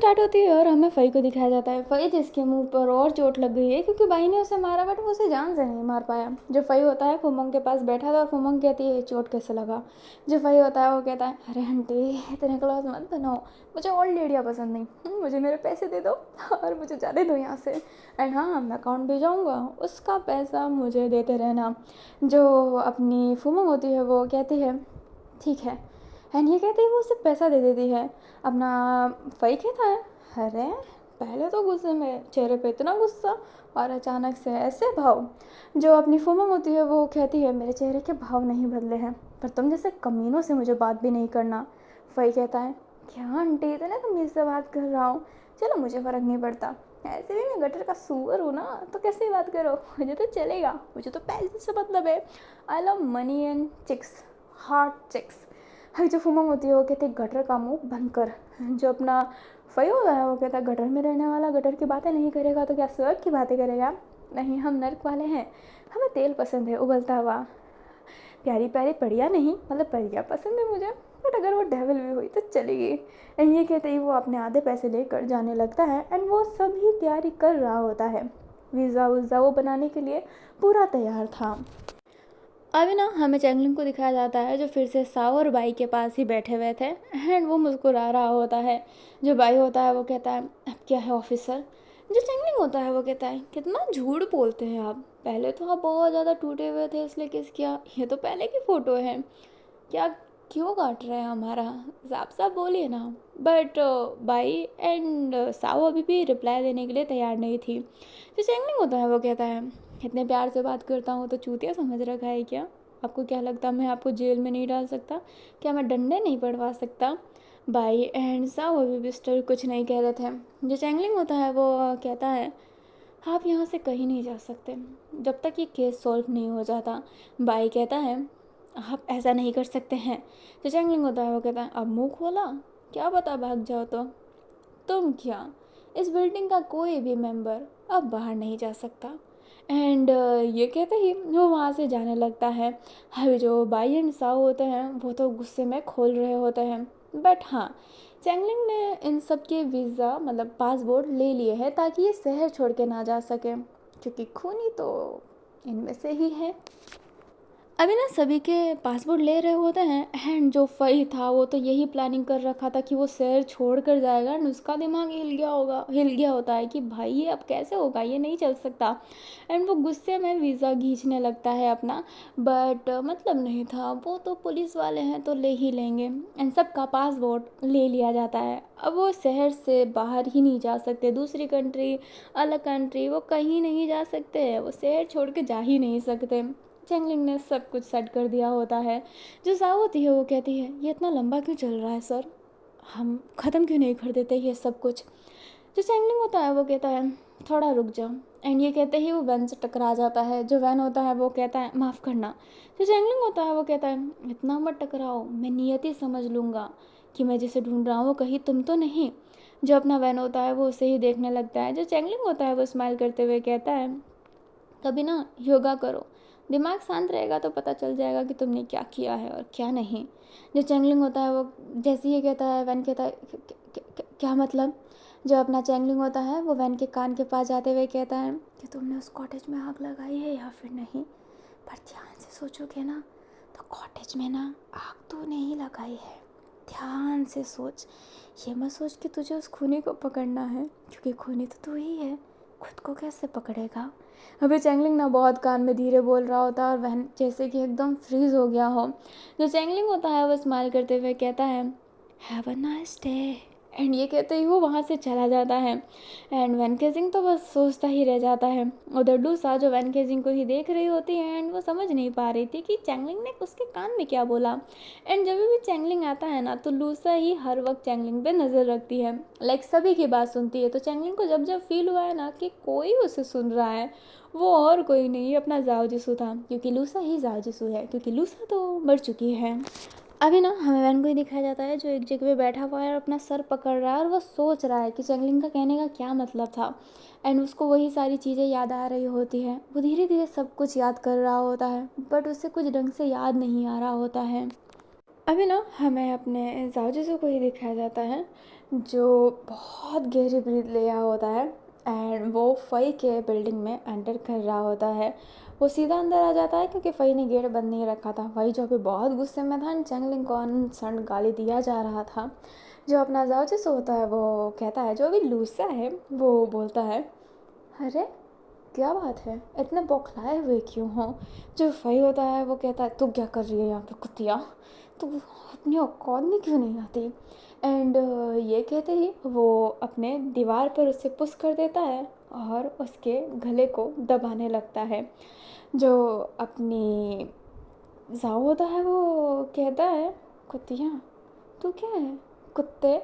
Start होती है और हमें फ़ई को दिखाया जाता है। फ़ई जिसके मुंह पर और चोट लग गई है क्योंकि भाई ने उसे मारा, बट वो उसे जान से नहीं मार पाया। जो फ़ई होता है फुमंग के पास बैठा था और फुमंग कहती है चोट कैसे लगा। जो फ़ई होता है वो कहता है अरे आंटी इतने क्लोज मत बनो, मुझे ओल्ड लेडियाँ पसंद नहीं, मुझे मेरे पैसे दे दो और मुझे जाने दो यहाँ से। एंड हाँ, मैं अकाउंट भी जाऊँगा, उसका पैसा मुझे देते रहना। जो अपनी फुमंग होती है वो कहती है ठीक है, एंड ये कहते ही वो उसे पैसा दे देती है। अपना फ़ई कहता है अरे पहले तो गुस्से में चेहरे पे इतना गुस्सा और अचानक से ऐसे भाव। जो अपनी फुमंग होती है वो कहती है मेरे चेहरे के भाव नहीं बदले हैं, पर तुम जैसे कमीनों से मुझे बात भी नहीं करना। फ़ई कहता है क्या आंटी इतने तमीज़ से बात कर रहा हूँ, चलो मुझे फ़र्क नहीं पड़ता, ऐसे भी मैं गटर का सूअर हूँ ना, तो कैसे बात करो, मुझे तो चलेगा, मुझे तो पैसे से मतलब है। I love money and chicks, heart chicks. हाँ, जो फुमंग होती है वो कहती है गटर का मुंह बंद कर। जो अपना फ़ई होता है वो कहता है गटर में रहने वाला गटर की बातें नहीं करेगा तो क्या स्वर्ग की बातें करेगा। नहीं, हम नर्क वाले हैं, हमें तेल पसंद है उबलता हुआ। प्यारी प्यारी परियाँ नहीं, मतलब परियाँ पसंद है मुझे, बट अगर वो डेविल भी हुई तो चलेगी। एंड ये कहते ही वो अपने आधे पैसे लेकर जाने लगता है एंड वो सभी तैयारी कर रहा होता है। वीज़ा वीज़ा वो बनाने के लिए पूरा तैयार था। अभी ना हमें चैंगलिंग को दिखाया जाता है जो फिर से साओ और बाई के पास ही बैठे हुए थे एंड वो मुस्कुरा रहा होता है। जो बाई होता है वो कहता है अब क्या है ऑफिसर। जो चैंगलिंग होता है वो कहता है कितना झूठ बोलते हैं आप, पहले तो आप बहुत ज़्यादा टूटे हुए थे इसलिए किस किया, ये तो पहले की फ़ोटो है, क्या क्यों काट रहे हैं हमारा, साफ साफ बोलिए ना। बट बाई एंड साओ अभी भी रिप्लाई देने के लिए तैयार नहीं थी। जो चैंगलिंग होता है वो कहता है इतने प्यार से बात करता हूँ तो चूतिया समझ रखा है क्या, आपको क्या लगता मैं आपको जेल में नहीं डाल सकता, क्या मैं डंडे नहीं पड़वा सकता। बाई एंड साओ अभी भी स्टिल कुछ नहीं कह रहे थे। जो चैंगलिंग होता है वो कहता है आप यहाँ से कहीं नहीं जा सकते जब तक ये केस सॉल्व नहीं हो जाता। बाई कहता है आप ऐसा नहीं कर सकते हैं। जो चैंगलिंग होता है वो कहता है अब मुंह खोला, क्या पता भाग जाओ तो। तुम क्या, इस बिल्डिंग का कोई भी मेंबर अब बाहर नहीं जा सकता। एंड ये कहते ही वो वहाँ से जाने लगता है। अभी जो बाई एंड साओ होते हैं वो तो गुस्से में खोल रहे होते हैं, बट हाँ, चैंगलिंग ने इन सब के वीज़ा मतलब पासपोर्ट ले लिए हैं ताकि ये शहर छोड़ के ना जा सके, क्योंकि खूनी तो इनमें से ही है। अभी ना सभी के पासपोर्ट ले रहे होते हैं एंड जो फ़ई था वो तो यही प्लानिंग कर रखा था कि वो शहर छोड़ कर जाएगा एंड उसका दिमाग हिल गया होता है कि भाई ये अब कैसे होगा, ये नहीं चल सकता। एंड वो गुस्से में वीज़ा खींचने लगता है अपना, बट मतलब नहीं था, वो तो पुलिस वाले हैं तो ले ही लेंगे। एंड सबका पासपोर्ट ले लिया जाता है। अब वो शहर से बाहर ही नहीं जा सकते, दूसरी कंट्री, अलग कंट्री, वो कहीं नहीं जा सकते, वो शहर छोड़ के जा ही नहीं सकते। चैंगलिंग ने सब कुछ सेट कर दिया होता है। जो साव होती है वो कहती है ये इतना लंबा क्यों चल रहा है सर, हम ख़त्म क्यों नहीं कर देते ये सब कुछ। जो चैंगलिंग होता है वो कहता है थोड़ा रुक जाओ। एंड ये कहते ही वो वैन से टकरा जाता है। जो वैन होता है वो कहता है माफ़ करना। जो चैंगलिंग होता है वो कहता है इतना मत टकराओ, मैं नियति समझ लूँगा कि मैं जिसे ढूंढ रहा हूँ वो कहीं तुम तो नहीं। जो अपना वैन होता है वो उसे ही देखने लगता है। जो चैंगलिंग होता है वो स्माइल करते हुए कहता है कभी ना योगा करो, दिमाग शांत रहेगा तो पता चल जाएगा कि तुमने क्या किया है और क्या नहीं। जो चैंगलिंग होता है वो जैसे ही कहता है वैन कहता है क्या मतलब। जो अपना चैंगलिंग होता है वो वैन के कान के पास जाते हुए कहता है कि तुमने उस कॉटेज में आग लगाई है या फिर नहीं, पर ध्यान से सोचोगे ना तो कॉटेज में ना आग तो नहीं लगाई है, ध्यान से सोच, ये मत सोच कि तुझे उस खूनी को पकड़ना है क्योंकि खूनी तो तू ही है, खुद को कैसे पकड़ेगा। अभी चैंगलिंग ना बहुत कान में धीरे बोल रहा होता है और वह जैसे कि एकदम फ्रीज हो गया हो। जो चैंगलिंग होता है वो स्माइल करते हुए कहता है have a nice day. And ये कहते ही वो वहाँ से चला जाता है। एंड वैन केजिंग तो बस सोचता ही रह जाता है। उधर डूसा जो वैन केजिंग को ही देख रही होती है एंड वो समझ नहीं पा रही थी कि चैंगलिंग ने उसके कान में क्या बोला। एंड जब भी चैंगलिंग आता है ना तो लूसा ही हर वक्त चैंगलिंग पे नज़र रखती है, लाइक सभी की बात सुनती है। तो चैंगलिंग को जब जब फील हुआ है ना कि कोई उसे सुन रहा है, वो और कोई नहीं अपना जाओ जिसू था, क्योंकि लूसा ही जाओ जिसू है, क्योंकि लूसा तो मर चुकी है। अभी ना हमें वैन को ही दिखाया जाता है जो एक जगह पे बैठा हुआ है और अपना सर पकड़ रहा है और वो सोच रहा है कि चैंगलिंग का कहने का क्या मतलब था। एंड उसको वही सारी चीज़ें याद आ रही होती है, वो धीरे धीरे सब कुछ याद कर रहा होता है, बट उसे कुछ ढंग से याद नहीं आ रहा होता है। अभी ना हमें अपने जाओ को ही दिखाया जाता है जो बहुत गहरी ब्रीथ लिया होता है एंड वो फई के बिल्डिंग में एंटर कर रहा होता है। वो सीधा अंदर आ जाता है क्योंकि फई ने गेट बंद नहीं रखा था। फई जो अभी बहुत गुस्से में था, चैंगलिंग को अनसन गाली दिया जा रहा था। जो अपना जाओ होता है वो कहता है, जो अभी लूसा है वो बोलता है, अरे क्या बात है, इतने बौखलाए हुए क्यों हो। जो फई होता है वो कहता है, तू क्या कर रही है यहाँ पे कुतिया, तू अपनी औकात में क्यों नहीं आती। एंड ये कहते ही वो अपने दीवार पर उसे पुश कर देता है और उसके गले को दबाने लगता है। जो अपनी जाओ होता है वो कहता है, कुतिया तू क्या है कुत्ते।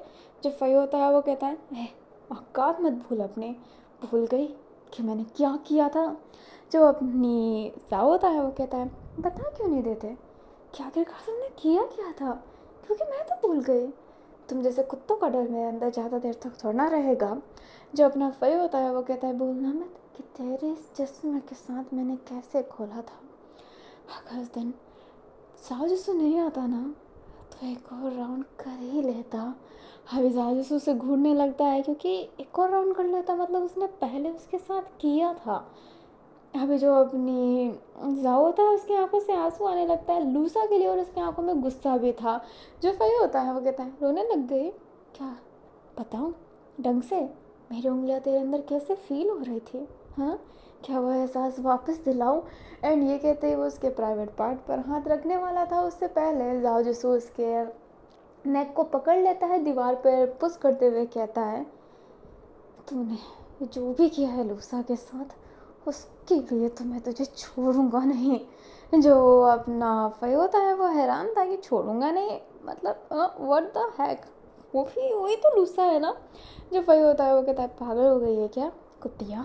जो फई होता है वो कहता है, औकात मत भूल अपने, भूल गई कि मैंने क्या किया था। जो अपनी जाओ होता है वो कहता है, बता क्यों नहीं देते, क्या आखिरकार तुमने किया क्या था, क्योंकि मैं तो भूल गई। तुम जैसे कुत्तों का डर मेरे अंदर ज़्यादा देर तक थोड़ा ना रहेगा। जो अपना फई होता है वो कहता है, भूलना मत कि तेरे इस जिस्म के साथ मैंने कैसे खोला था। अगर उस दिन साजिशु नहीं आता ना तो एक और राउंड कर ही लेता। अभी साजिशु से घूरने लगता है क्योंकि एक और राउंड कर लेता मतलब उसने पहले उसके साथ किया था। अभी जो अपनी जाओ होता है उसकी आंखों से आंसू आने लगता है लूसा के लिए, और उसकी आंखों में गुस्सा भी था। जो फई होता है वो कहता है, रोने लग गई क्या, बताऊँ ढंग से, मेरी उंगलियां तेरे अंदर कैसे फील हो रही थी, हाँ क्या वो एहसास वापस दिलाऊं। एंड ये कहते ही वो उसके प्राइवेट पार्ट पर हाथ रखने वाला था, उससे पहले जाओ जसू उसके नेक को पकड़ लेता है, दीवार पर पुश करते हुए कहता है, तूने जो भी किया है लूसा के साथ उसके लिए तो मैं तुझे छोड़ूंगा नहीं। जो अपना फई होता है वो हैरान था कि छोड़ूंगा नहीं मतलब व्हाट द हैक, वो भी वही तो लूसा है ना। जो फई होता है वो कहता है, पागल हो गई है क्या कुतिया।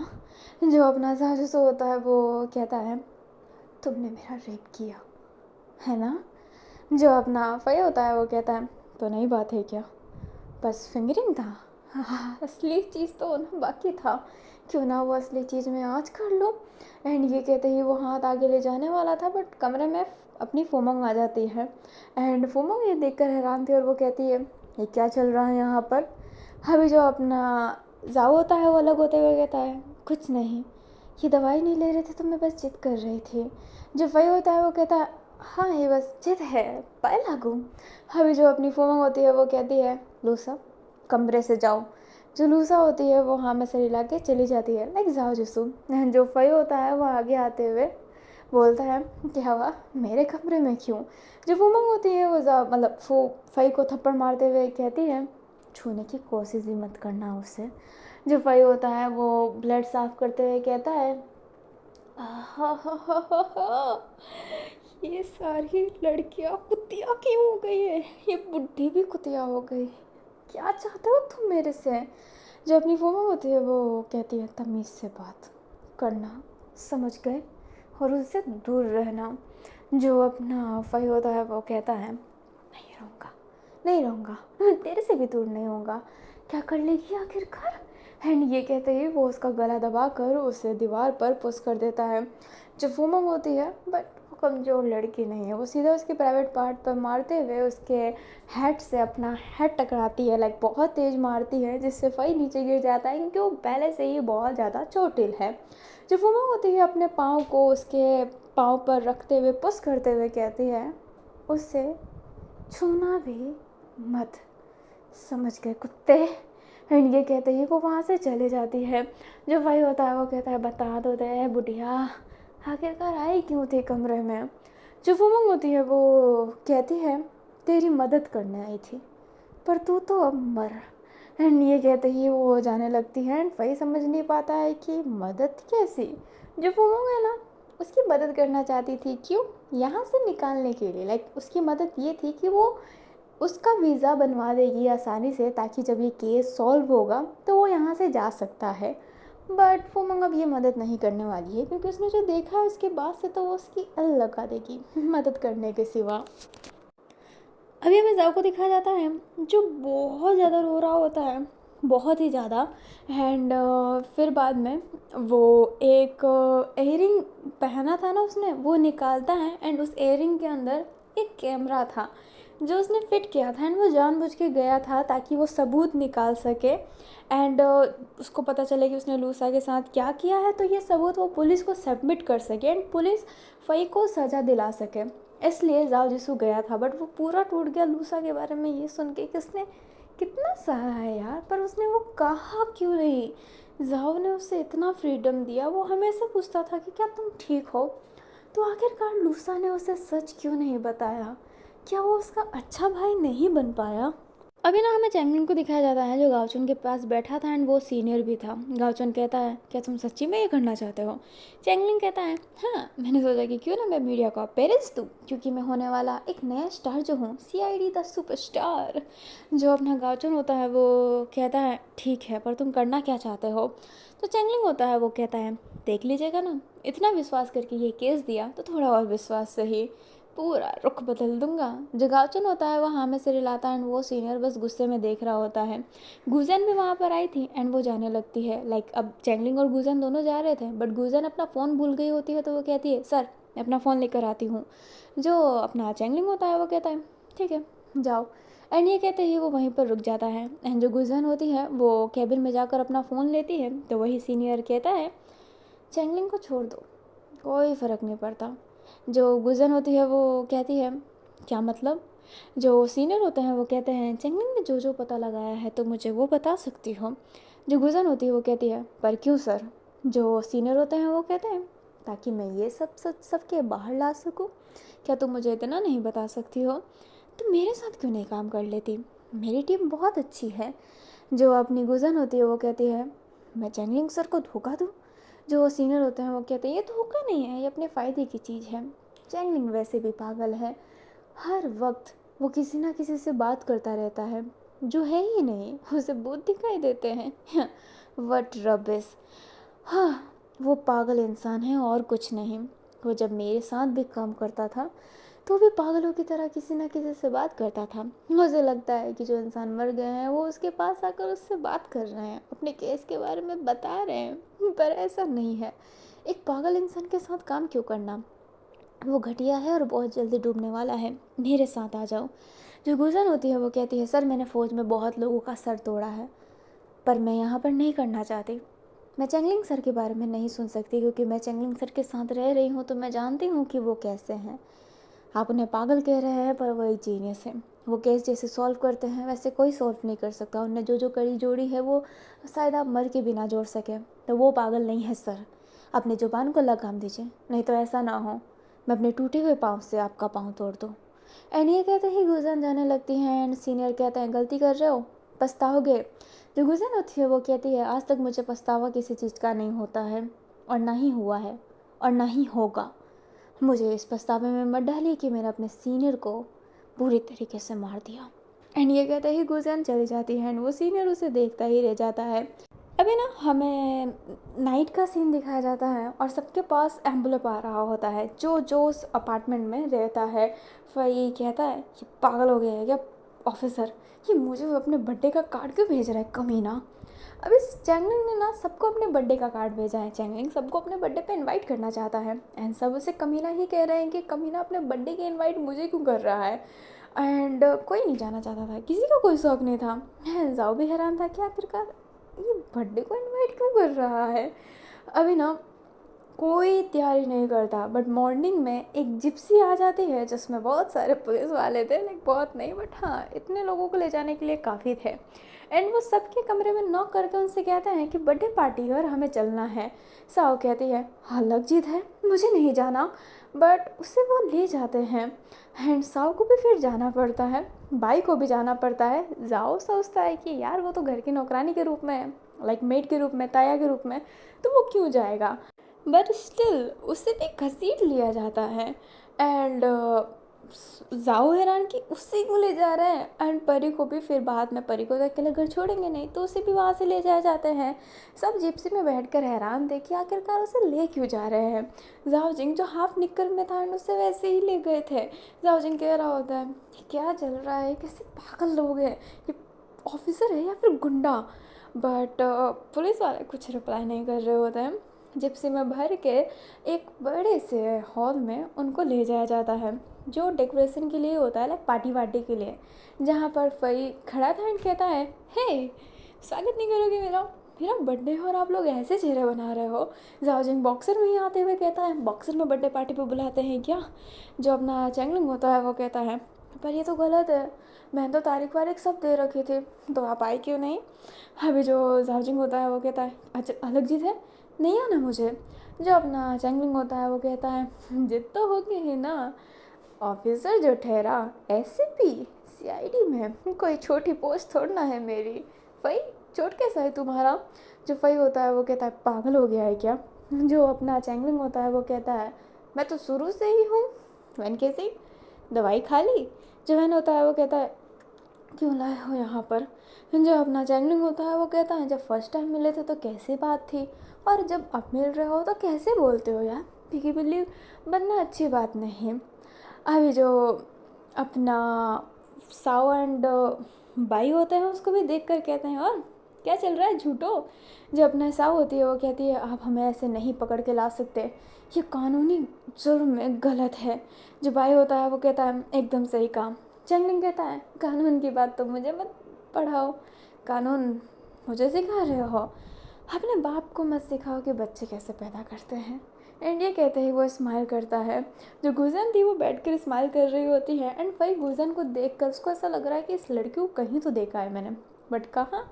जो अपना साजिशो होता है वो कहता है, तुमने मेरा रेप किया है ना। जो अपना फई होता है वो कहता है, तो नई बात है क्या, बस फिंगरिंग था, हाँ असली चीज़ तो ना बाकी था, क्यों ना वो असली चीज़ में आज कर लूँ। एंड ये कहते ही वो हाथ आगे ले जाने वाला था बट कमरे में अपनी फोमंग आ जाती है। एंड फोमंग ये देखकर हैरान थी और वो कहती है, ये क्या चल रहा है यहाँ पर। अभी जो अपना जाओ होता है वो अलग होते हुए कहता है, कुछ नहीं, ये दवाई नहीं ले रहे थे तो मैं बस जिद कर रही थी। जो वही होता है वो कहता है, हाँ ये बस जिद है, पाए लागू। अभी जो अपनी फोमंग होती है वो कहती है, लूसा कमरे से जाओ। जो लूसा होती है वो हाँ में सर हिला के चली जाती है, लाइक जाओ जसू। जो फई होता है वो आगे आते हुए बोलता है, क्या हुआ मेरे कमरे में क्यों। जो फूमंग होती है वो मतलब फई को थप्पड़ मारते हुए कहती है, छूने की कोशिश भी मत करना उससे। जो फई होता है वो ब्लड साफ करते हुए कहता है, ये सारी लड़कियां कुतिया की हो गई है, ये बुढ़ी भी कुतिया हो गई, क्या चाहते हो तुम मेरे से। जो अपनी फोमो होती है वो कहती है, तमीज़ से बात करना, समझ गए, और उससे दूर रहना। जो अपना फई होता है वो कहता है, नहीं रहूँगा, नहीं रहूँगा, मैं तेरे से भी दूर नहीं होऊंगा, क्या कर लेगी आखिरकार। एंड ये कहते ही वो उसका गला दबा कर उसे दीवार पर पुश कर देता है। जो फूमंग होती है बट वो कमज़ोर लड़की नहीं है, वो सीधा उसके प्राइवेट पार्ट पर मारते हुए उसके हेड से अपना हेड टकराती है, लाइक बहुत तेज़ मारती है जिससे फई नीचे गिर जाता है क्योंकि वो पहले से ही बहुत ज़्यादा चोटिल है। जो फूमंग होती है अपने पाँव को उसके पाँव पर रखते हुए पुश करते हुए कहती है, उससे छूना भी मत, समझ गए कुत्ते। एंड ये कहते ही वो वहाँ से चले जाती है। जो भाई होता है वो कहता है, बता दो दे बुढ़िया, आखिरकार आई क्यों थी कमरे में। जो फुमंग होती है वो कहती है, तेरी मदद करने आई थी पर तू तो अब मर। एंड ये कहते ही वो जाने लगती है एंड वही समझ नहीं पाता है कि मदद कैसी। जो फुमंग है ना उसकी मदद करना चाहती थी, क्यों, यहाँ से निकालने के लिए, लाइक उसकी मदद ये थी कि वो उसका वीज़ा बनवा देगी आसानी से ताकि जब ये केस सॉल्व होगा तो वो यहाँ से जा सकता है। बट फुमंग अब ये मदद नहीं करने वाली है क्योंकि उसने जो देखा है उसके बाद से तो वो उसकी अल लगा देगी मदद करने के सिवा। अभी हमें जाओ को दिखाया जाता है जो बहुत ज़्यादा रो रहा होता है, बहुत ही ज़्यादा। एंड फिर बाद में वो एक एयरिंग पहना था ना उसने, वो निकालता है एंड उस एयरिंग के अंदर एक कैमरा था। जो उसने फिट किया था, एंड वो जानबूझ के गया था ताकि वो सबूत निकाल सके, एंड उसको पता चले कि उसने लूसा के साथ क्या किया है, तो ये सबूत वो पुलिस को सबमिट कर सके एंड पुलिस फ़ई को सज़ा दिला सके। इसलिए जाओ जिसू गया था, बट वो पूरा टूट गया लूसा के बारे में ये सुन के कि उसने कितना सहा है यार, पर उसने वो कहा क्यों नहीं। जाओ ने उसे इतना फ्रीडम दिया, वो हमेशा पूछता था कि क्या तुम ठीक हो, तो आखिरकार लूसा ने उसे सच क्यों नहीं बताया। क्या वो उसका अच्छा भाई नहीं बन पाया। अभी ना हमें चैंगलिंग को दिखाया जाता है जो गाओचुन के पास बैठा था, एंड वो सीनियर भी था। गाओचुन कहता है क्या तुम सच्ची में ये करना चाहते हो। चैंगलिंग कहता है हाँ, मैंने सोचा कि क्यों ना मैं मीडिया को पेरेंट्स दूँ, क्योंकि मैं होने वाला एक नया स्टार जो हूँ, CID द सुपरस्टार। जो अपना गाओचुन होता है वो कहता है ठीक है, पर तुम करना क्या चाहते हो। तो चैंगलिंग होता है वो कहता है देख लीजिएगा ना, इतना विश्वास करके ये केस दिया तो थोड़ा और विश्वास सही, पूरा रुख बदल दूंगा। जो गाउचन होता है वो हाँ में सिर हिलाता है, एंड वो सीनियर बस गुस्से में देख रहा होता है। गुजन भी वहाँ पर आई थी एंड वो जाने लगती है। लाइक अब चैंगलिंग और गुजन दोनों जा रहे थे, बट गुजन अपना फ़ोन भूल गई होती है, तो वो कहती है सर मैं अपना फ़ोन लेकर आती हूँ। जो अपना चैंगलिंग होता है वो कहता है ठीक है जाओ, एंड ये कहते ही वो वहीं पर रुक जाता है। एंड जो गुजन होती है वो कैबिन में जाकर अपना फ़ोन लेती है, तो वही सीनियर कहता है चैंगलिंग को छोड़ दो, कोई फ़र्क नहीं पड़ता। जो गुजन होती है वो कहती है क्या मतलब। जो सीनियर होते हैं वो कहते हैं चैंगलिंग ने जो जो पता लगाया है तो मुझे वो बता सकती हो। जो गुजन होती है वो कहती है पर क्यों सर। जो सीनियर होते हैं वो कहते हैं ताकि मैं ये सब सच सबके बाहर ला सकूं। क्या तुम मुझे इतना नहीं बता सकती हो तो मेरे साथ क्यों नहीं काम कर लेती, मेरी टीम बहुत अच्छी है। जो अपनी गुजन होती है वो कहती है मैं चैनलिंग सर को धोखा दूँ। जो सीनियर होते हैं वो कहते हैं ये धोखा नहीं है, ये अपने फ़ायदे की चीज़ है। चैनलिंग वैसे भी पागल है, हर वक्त वो किसी ना किसी से बात करता रहता है जो है ही नहीं, उसे भूत दिखाई देते हैं। What rubbish. हाँ, वो पागल इंसान है और कुछ नहीं। वो जब मेरे साथ भी काम करता था तो भी पागलों की तरह किसी ना किसी से बात करता था। मुझे लगता है कि जो इंसान मर गए हैं वो उसके पास आकर उससे बात कर रहे हैं, अपने केस के बारे में बता रहे हैं, पर ऐसा नहीं है। एक पागल इंसान के साथ काम क्यों करना, वो घटिया है और बहुत जल्दी डूबने वाला है, मेरे साथ आ जाओ। जो गुजर होती है वो कहती है सर मैंने फ़ौज में बहुत लोगों का सर तोड़ा है, पर मैं यहाँ पर नहीं करना चाहती। मैं चैंगलिंग सर के बारे में नहीं सुन सकती, क्योंकि मैं चैंगलिंग सर के साथ रह रही हूँ तो मैं जानती हूँ कि वो कैसे हैं। आप उन्हें पागल कह रहे हैं पर वो एक जीनियस है। वो केस जैसे सॉल्व करते हैं वैसे कोई सॉल्व नहीं कर सकता। उन्हें जो जो कड़ी जोड़ी है वो शायद आप मर के भी ना जोड़ सके, तो वो पागल नहीं है सर। अपनी ज़ुबान को लगाम दीजिए, नहीं तो ऐसा ना हो मैं अपने टूटे हुए पाँव से आपका पाँव तोड़ दूँ। एंड ये कहते ही गुजन जाने लगती हैं, एंड सीनियर कहते हैं गलती कर रहे हो, पछताओगे। जो गुजन होती है वो कहती है आज तक मुझे पछतावा किसी चीज़ का नहीं होता है, और ना ही हुआ है, और ना ही होगा। मुझे इस पछतावे में मत डालिए कि मैंने अपने सीनियर को बुरी तरीके से मार दिया। एंड ये कहते ही गुजन चली जाती है, एंड वो सीनियर उसे देखता ही रह जाता है। अभी ना हमें नाइट का सीन दिखाया जाता है और सबके पास एम्बुलेंस आ रहा होता है जो जो उस अपार्टमेंट में रहता है। फिर ये कहता है कि पागल हो गया है क्या ऑफिसर, ये मुझे अपने बर्थडे का कार्ड क्यों भेज रहा है कमीना। अब इस चैंगलिंग ने ना सबको अपने बर्थडे का कार्ड भेजा है। चैंगलिंग सबको अपने बर्थडे पे इनवाइट करना चाहता है, एंड सब उसे कमीना ही कह रहे हैं कि कमीना अपने बर्थडे की इनवाइट मुझे क्यों कर रहा है। एंड कोई नहीं जाना चाहता था, किसी का कोई शौक नहीं था। जाओ भी हैरान था कि आखिरकार ये बर्थडे को इनवाइट क्यों कर रहा है। अभी ना कोई तैयारी नहीं करता, बट मॉर्निंग में एक जिप्सी आ जाती है जिसमें बहुत सारे पुलिस वाले थे। लाइक बहुत नहीं, बट हाँ इतने लोगों को ले जाने के लिए काफ़ी थे। एंड वो सबके कमरे में नॉक करके उनसे कहते हैं कि बर्थडे पार्टी है और हमें चलना है। साओ कहती है हाँ लग जीत है, मुझे नहीं जाना, बट उसे वो ले जाते हैं। एंड साओ को भी फिर जाना पड़ता है, बाई को भी जाना पड़ता है। जाओ सोचता है कि यार वो तो घर की नौकरानी के रूप में, लाइक मेड के रूप में, ताया के रूप में, तो वो क्यों जाएगा। बट स्टिल उसे भी घसीट लिया जाता है। एंड जाओ हैरान कि उससे क्यों ले जा रहे हैं। एंड परी को भी फिर बाद में, परी को तो अकेले घर छोड़ेंगे नहीं, तो उसे भी वहाँ से ले जाए जाते हैं। सब जिप्सी में बैठकर हैरान थे कि आखिरकार उसे ले क्यों जा रहे हैं। जाओ जिंग जो हाफ निक्कर में था एंड उससे वैसे ही ले गए थे। जाओ जिंग कह रहा होता है क्या चल रहा है, कैसे पागल लोग हैं, ये ऑफिसर है या फिर गुंडा। बट पुलिस वाले कुछ रिप्लाई नहीं कर रहे होते हैं। जिप्सी में भर के एक बड़े से हॉल में उनको ले जाया जाता है, जो डेकोरेशन के लिए होता है, लाइक पार्टी वार्टी के लिए, जहाँ पर फई खड़ा था एंड कहता है, हे स्वागत नहीं करोगे मेरा, मेरा बर्थडे है और आप लोग ऐसे चेहरे बना रहे हो। जाओजिंग बॉक्सर में ही आते हुए कहता है, बॉक्सर में बर्थडे पार्टी पे बुलाते हैं क्या? जो अपना चैंगलिंग होता है वो कहता है, पर ये तो गलत है, मैंने तो तारीख वारीख सब दे रखी थी, तो आप आए क्यों नहीं? अभी जो जाओजिंग होता है वो कहता है, अच्छा अलग जी थे, नहीं आना मुझे। जो अपना चैंगलिंग होता है वो कहता है, जिद तो होगी ही ना, ऑफिसर जो ठहरा एससीपी सीआईडी में, कोई छोटी पोस्ट थोड़ी ना है मेरी। फई चोट कैसा है तुम्हारा? जो फई होता है वो कहता है, पागल हो गया है क्या? जो अपना चैंगलिंग होता है वो कहता है, मैं तो शुरू से ही हूँ। वैन कैसी, दवाई खा ली? जो वैन होता है वो कहता है, क्यों लाए हो यहाँ पर? जो अपना चैंगलिंग होता है वो कहता है, जब फर्स्ट टाइम मिले थे तो कैसी बात थी, और जब अब मिल रहे हो तो कैसे बोलते हो यार, पिकी बिल्ली बनना अच्छी बात नहीं। अभी जो अपना साओ एंड बाई होते हैं उसको भी देख कर कहते हैं, और क्या चल रहा है झूठो? जो अपना साओ होती है वो कहती है, आप हमें ऐसे नहीं पकड़ के ला सकते, ये कानूनी जुर्म है, गलत है। जो बाई होता है वो कहता है, एकदम सही काम। चैंगलिंग कहता है, कानून की बात तो मुझे मत पढ़ाओ, कानून मुझे सिखा रहे हो, अपने बाप को मत सिखाओ कि बच्चे कैसे पैदा करते हैं। एंड ये कहते ही वो स्माइल करता है। जो गुजन थी वो बैठ कर स्माइल कर रही होती है, एंड वही गुजन को देख कर उसको ऐसा लग रहा है कि इस लड़की को कहीं तो देखा है मैंने, बट कहाँ,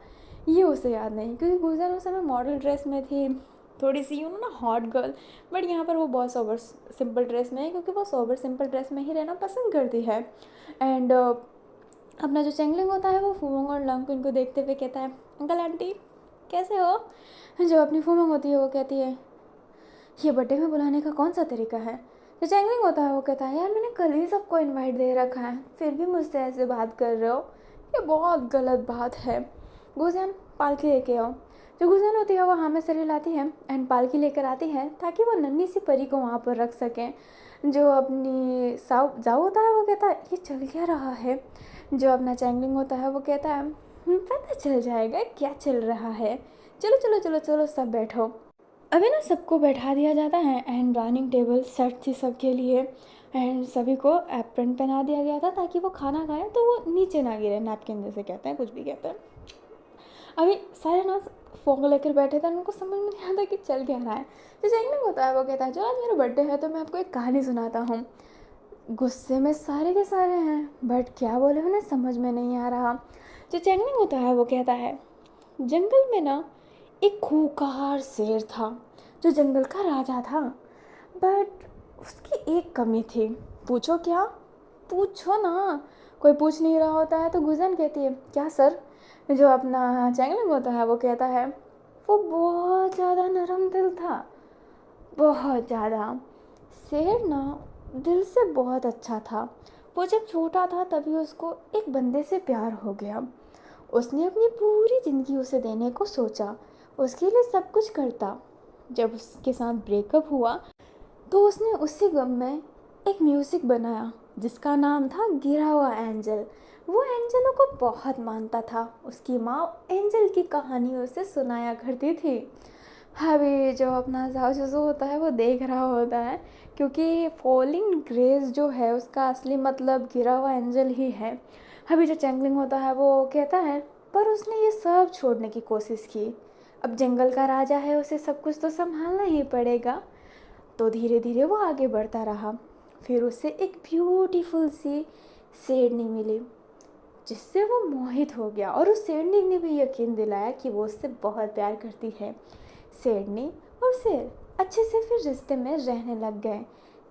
ये उसे याद नहीं, क्योंकि गुजन उस समय मॉडल ड्रेस में थी, थोड़ी सी यू नो ना हॉट गर्ल, बट यहाँ पर वो बहुत सोबर सिंपल ड्रेस में है, क्योंकि वो सोबर सिंपल ड्रेस में ही रहना पसंद करती है। एंड अपना जो चैंगलिंग होता है वो फूमोंग और लंग को देखते हुए कहता है, अंकल आंटी कैसे हो? जो अपनी फूमोंग होती है वो कहती है, ये बर्थडे में बुलाने का कौन सा तरीका है? जो चैंगलिंग होता है वो कहता है, यार मैंने कल ही सबको इनवाइट दे रखा है, फिर भी मुझसे ऐसे बात कर रहे हो, ये बहुत गलत बात है। गुजन पालकी लेके आओ। जो गुजन होती है वो हाँ में सरी लाती है एंड पालकी लेकर आती है, ताकि वो नन्ही सी परी को वहाँ पर रख सकें। जो अपनी जाओ होता है वो कहता है, ये चल क्या रहा है? जो अपना चैंगलिंग होता है वो कहता है, पता चल जाएगा क्या चल रहा है, चलो चलो चलो चलो सब बैठो। अभी ना सबको बैठा दिया जाता है एंड डाइनिंग टेबल सेट थी सबके लिए, एंड सभी को एप्रन पहना दिया गया था ताकि वो खाना खाएं तो वो नीचे ना गिरे, नैपकिन जैसे कहते हैं, कुछ भी कहते हैं। अभी सारे ना फोन लेकर बैठे थे, उनको समझ में नहीं आता कि चल क्या रहा है। जो चैंगलिंग होता है वो कहता है, जो आज मेरा बर्थडे है तो मैं आपको एक कहानी सुनाता हूँ। गुस्से में सारे के सारे हैं, बट क्या बोले उन्हें समझ में नहीं आ रहा। जो चैंगलिंग होता है वो कहता है, जंगल में ना एक खूंखार शेर था, जो जंगल का राजा था, बट उसकी एक कमी थी। पूछो क्या? पूछो ना। कोई पूछ नहीं रहा होता है तो गुजन कहती है, क्या सर? जो अपना चैंगलिंग होता है वो कहता है, वो बहुत ज़्यादा नरम दिल था, बहुत ज़्यादा। शेर ना दिल से बहुत अच्छा था। वो जब छोटा था तभी उसको एक बंदे से प्यार हो गया। उसने अपनी पूरी ज़िंदगी उसे देने को सोचा, उसके लिए सब कुछ करता। जब उसके साथ ब्रेकअप हुआ तो उसने उसी गम में एक म्यूज़िक बनाया जिसका नाम था गिरा हुआ एंजल। वो एंजलों को बहुत मानता था, उसकी माँ एंजल की कहानी उसे सुनाया करती थी। अभी जो अपना जासूस होता है वो देख रहा होता है, क्योंकि फॉलिंग ग्रेस जो है उसका असली मतलब गिरा हुआ एंजल ही है। अभी जो चैंगलिंग होता है वो कहता है, पर उसने ये सब छोड़ने की कोशिश की, अब जंगल का राजा है, उसे सब कुछ तो संभालना ही पड़ेगा। तो धीरे धीरे वो आगे बढ़ता रहा। फिर उसे एक ब्यूटीफुल सी शेरनी मिली, जिससे वो मोहित हो गया, और उस शेरनी ने भी यकीन दिलाया कि वो उससे बहुत प्यार करती है। शेरनी और शेर अच्छे से फिर रिश्ते में रहने लग गए।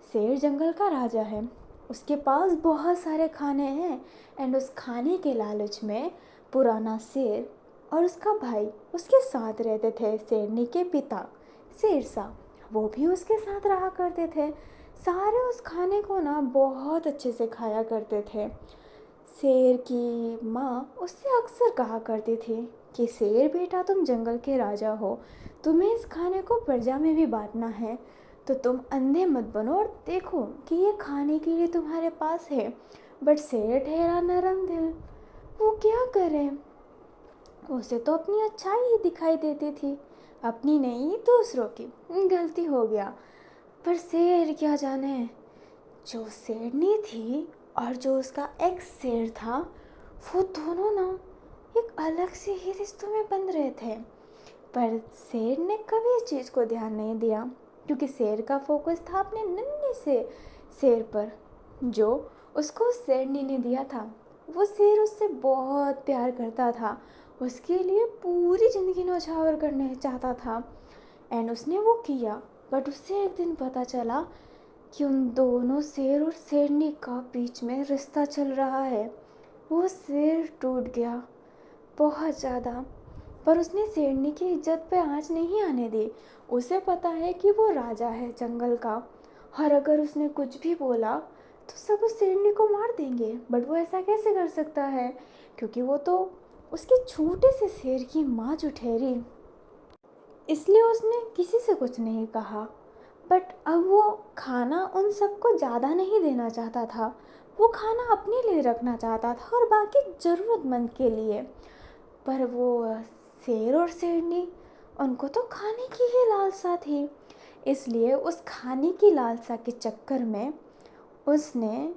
शेर जंगल का राजा है, उसके पास बहुत सारे खाने हैं, एंड उस खाने के लालच में पुराना शेर और उसका भाई उसके साथ रहते थे। शेरनी के पिता शेरशाह, वो भी उसके साथ रहा करते थे। सारे उस खाने को ना बहुत अच्छे से खाया करते थे। शेर की माँ उससे अक्सर कहा करती थी कि शेर बेटा, तुम जंगल के राजा हो, तुम्हें इस खाने को प्रजा में भी बांटना है, तो तुम अंधे मत बनो और देखो कि ये खाने के लिए तुम्हारे पास है। बट शेर ठहरा नरम दिल, वो क्या करे, उसे तो अपनी अच्छाई ही दिखाई देती थी। अपनी नहीं दूसरों की गलती हो गया। पर शेर क्या जाने, जो शेरनी थी और जो उसका एक्स शेर था, वो दोनों ना एक अलग से ही रिश्तों में बंध रहे थे। पर शेर ने कभी इस चीज़ को ध्यान नहीं दिया, क्योंकि शेर का फोकस था अपने नन्हे से शेर पर, जो उसको शेरनी ने दिया था। वो शेर उससे बहुत प्यार करता था, उसके लिए पूरी ज़िंदगी न्यौछावर करने चाहता था। एंड उसने वो किया। बट उससे एक दिन पता चला कि उन दोनों शेर और शेरनी का बीच में रिश्ता चल रहा है। वो शेर टूट गया बहुत ज़्यादा। पर उसने शेरनी की इज्जत पे आँच नहीं आने दी। उसे पता है कि वो राजा है जंगल का, और अगर उसने कुछ भी बोला तो सब उस शेरनी को मार देंगे। बट वो ऐसा कैसे कर सकता है, क्योंकि वो तो उसके छोटे से शेर की माँ जो ठहरी। इसलिए उसने किसी से कुछ नहीं कहा। बट अब वो खाना उन सबको ज़्यादा नहीं देना चाहता था। वो खाना अपने लिए रखना चाहता था और बाकी ज़रूरतमंद के लिए। पर वो शेर और शेरनी, उनको तो खाने की ही लालसा थी। इसलिए उस खाने की लालसा के चक्कर में उसने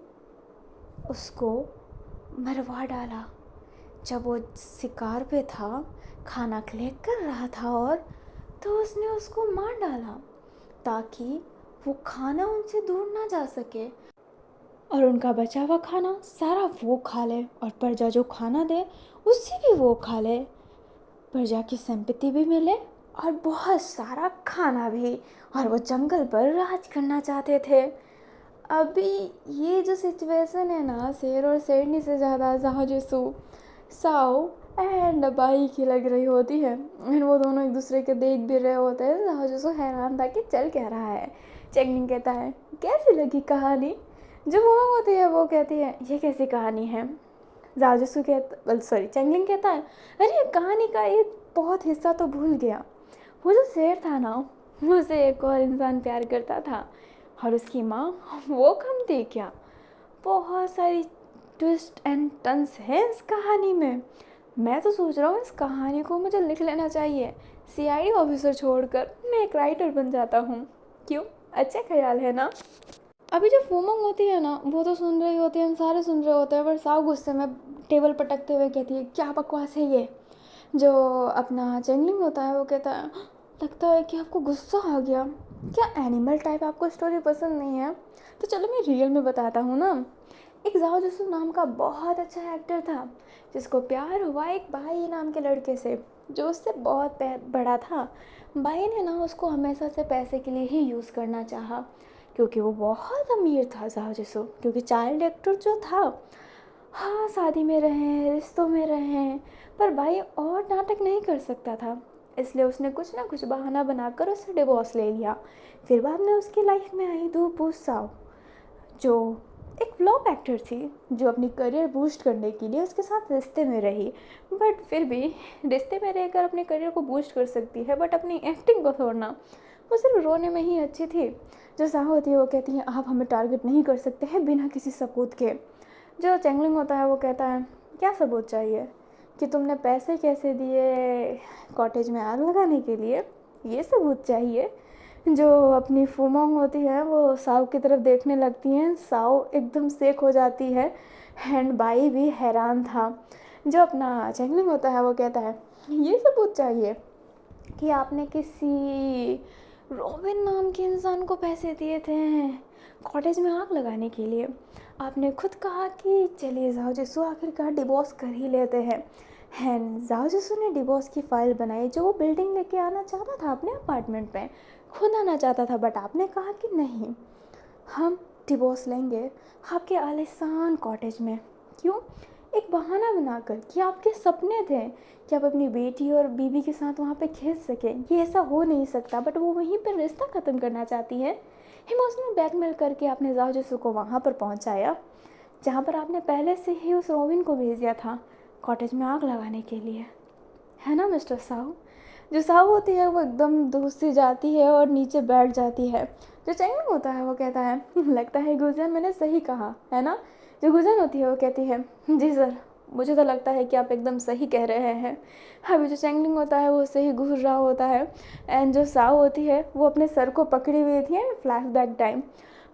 उसको मरवा डाला। जब वो शिकार पे था, खाना कलेक्ट कर रहा था, और तो उसने उसको मार डाला ताकि वो खाना उनसे दूर ना जा सके और उनका बचा हुआ खाना सारा वो खा ले, और प्रजा जो खाना दे उससे भी वो खा ले। प्रजा की संपत्ति भी मिले और बहुत सारा खाना भी, और वो जंगल पर राज करना चाहते थे। अभी ये जो सिचुएशन है ना, शेर और शेरनी से ज़्यादा जाहजसू साओ एंड बाई की लग रही होती है। एंड वो दोनों एक दूसरे के देख भी रहे होते हैं। जाहजसू हैरान था कि चल क्या रहा है। चेंगलिंग कहता है, कैसी लगी कहानी? जो वो होती है वो कहती है, ये कैसी कहानी है? जाजसू कहता, सॉरी, चेंगलिंग कहता है, अरे कहानी का एक बहुत हिस्सा तो भूल गया। वो जो शेर था ना, उसे एक और इंसान प्यार करता था, और उसकी माँ वो कम थी क्या? बहुत सारी ट्विस्ट एंड टर्न्स है इस कहानी में। मैं तो सोच रहा हूँ इस कहानी को मुझे लिख लेना चाहिए। सीआईडी ऑफिसर छोड़कर मैं एक राइटर बन जाता हूँ। क्यों? अच्छा ख्याल है ना? अभी जो फूमंग होती है ना, वो तो सुन रही होती है, हम सारे सुन रहे होते हैं, पर साव गुस्से में टेबल पटकते हुए कहती है, क्या बकवास है ये? जो अपना चेंगलिंग होता है वो कहता है, लगता है कि आपको गुस्सा आ गया। क्या एनिमल टाइप आपको स्टोरी पसंद नहीं है? तो चलो मैं रियल में बताता हूँ ना। एक जाओ जसू नाम का बहुत अच्छा एक्टर था, जिसको प्यार हुआ एक भाई नाम के लड़के से, जो उससे बहुत बड़ा था। भाई ने ना उसको हमेशा से पैसे के लिए ही यूज़ करना चाहा, क्योंकि वो बहुत अमीर था जाओ जसू। क्योंकि चाइल्ड एक्टर जो था, हाँ, शादी में रहें, रिश्तों में रहें, पर भाई और नाटक नहीं कर सकता था। इसलिए उसने कुछ ना कुछ बहाना बनाकर उससे डिवोर्स ले लिया। फिर बाद में उसकी लाइफ में आई दो पूसाओ, जो एक फ्लॉप एक्टर थी, जो अपनी करियर बूस्ट करने के लिए उसके साथ रिश्ते में रही। बट फिर भी रिश्ते में रहकर अपने करियर को बूस्ट कर सकती है, बट अपनी एक्टिंग को छोड़ना, वो सिर्फ रोने में ही अच्छी थी। जो साहो होती है वो कहती है, आप हमें टारगेट नहीं कर सकते हैं बिना किसी सबूत के। जो चेंगलिंग होता है वो कहता है, क्या सबूत चाहिए? कि तुमने पैसे कैसे दिए कॉटेज में आग लगाने के लिए, ये सबूत चाहिए? जो अपनी फूमोंग होती है वो साव की तरफ देखने लगती हैं। साव एकदम सेक हो जाती है, एंड बाई भी हैरान था। जो अपना चेंगलिंग होता है वो कहता है, ये सबूत चाहिए कि आपने किसी रॉबिन नाम के इंसान को पैसे दिए थे कॉटेज में आग लगाने के लिए। आपने खुद कहा कि चलिए जाओ जसू आखिरकार डिवोर्स कर ही लेते हैं। एंड जाओ जसू ने डिवोर्स की फ़ाइल बनाई, जो वो बिल्डिंग लेके आना चाहता था अपने अपार्टमेंट में, खुद आना चाहता था। बट आपने कहा कि नहीं, हम डिवोर्स लेंगे आपके आलीशान कॉटेज में। क्यों? एक बहाना बनाकर कि आपके सपने थे कि आप अपनी बेटी और बीवी के साथ वहाँ पे खेल सकें। ये ऐसा हो नहीं सकता, बट वो वहीं पर रिश्ता ख़त्म करना चाहती है। इमोशनल ब्लैकमेल करके आपने जाओ जसू को वहाँ पर पहुँचाया, जहाँ पर आपने पहले से ही उस रोबिन को भेज दिया था कॉटेज में आग लगाने के लिए, है ना मिस्टर साहू? जो साहू होती है वो एकदम दूर से जाती है और नीचे बैठ जाती है। जो चेंगलिंग होता है वो कहता है, लगता है गुजन मैंने सही कहा है ना? जो गुजन होती है वो कहती है, जी सर, मुझे तो लगता है कि आप एकदम सही कह रहे हैं। अभी जो चैंगलिंग होता है वो उससे ही घूर रहा होता है, एंड जो साव होती है वो अपने सर को पकड़ी हुई थी। एंड फ्लैशबैक टाइम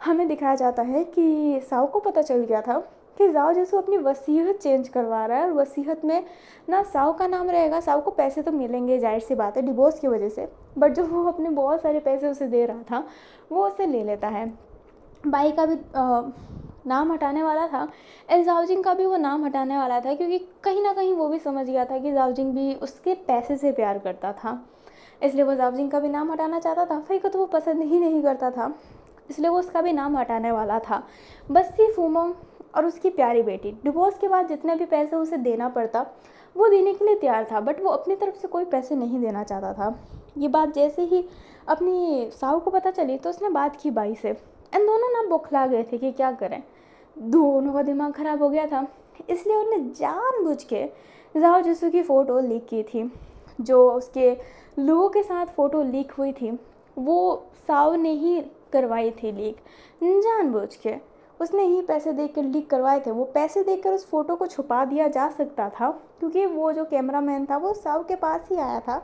हमें दिखाया जाता है कि साव को पता चल गया था कि जाओ जैसे अपनी वसीयत चेंज करवा रहा है, और वसीयत में ना साव का नाम रहेगा। साव को पैसे तो मिलेंगे, जाहिर सी बात है, डिवोर्स की वजह से, बट जो वो अपने बहुत सारे पैसे उसे दे रहा था वो उसे ले लेता है। बाई का भी नाम हटाने वाला था, एंड जाओजिंग का भी वो नाम हटाने वाला था, क्योंकि कहीं ना कहीं वो भी समझ गया था कि जाओजिंग भी उसके पैसे से प्यार करता था, इसलिए वो जाओजिंग का भी नाम हटाना चाहता था। फई को तो वो पसंद ही नहीं करता था, इसलिए वो उसका भी नाम हटाने वाला था। बस सिर्फ उमंग और उसकी प्यारी बेटी, डिवोर्स के बाद जितने भी पैसे उसे देना पड़ता वो देने के लिए तैयार था, बट वो अपनी तरफ से कोई पैसे नहीं देना चाहता था। ये बात जैसे ही अपनी साहू को पता चली तो उसने बात की बाई से, एंड दोनों ना बौखला गए थे कि क्या करें। दोनों का दिमाग ख़राब हो गया था, इसलिए उन्होंने जानबूझ के जाओ जसू की फ़ोटो लीक की थी। जो उसके लोगों के साथ फ़ोटो लीक हुई थी वो साव ने ही करवाई थी लीक, जानबूझ के उसने ही पैसे देकर लीक करवाए थे। वो पैसे देकर उस फ़ोटो को छुपा दिया जा सकता था, क्योंकि वो जो कैमरामैन था वो साव के पास ही आया था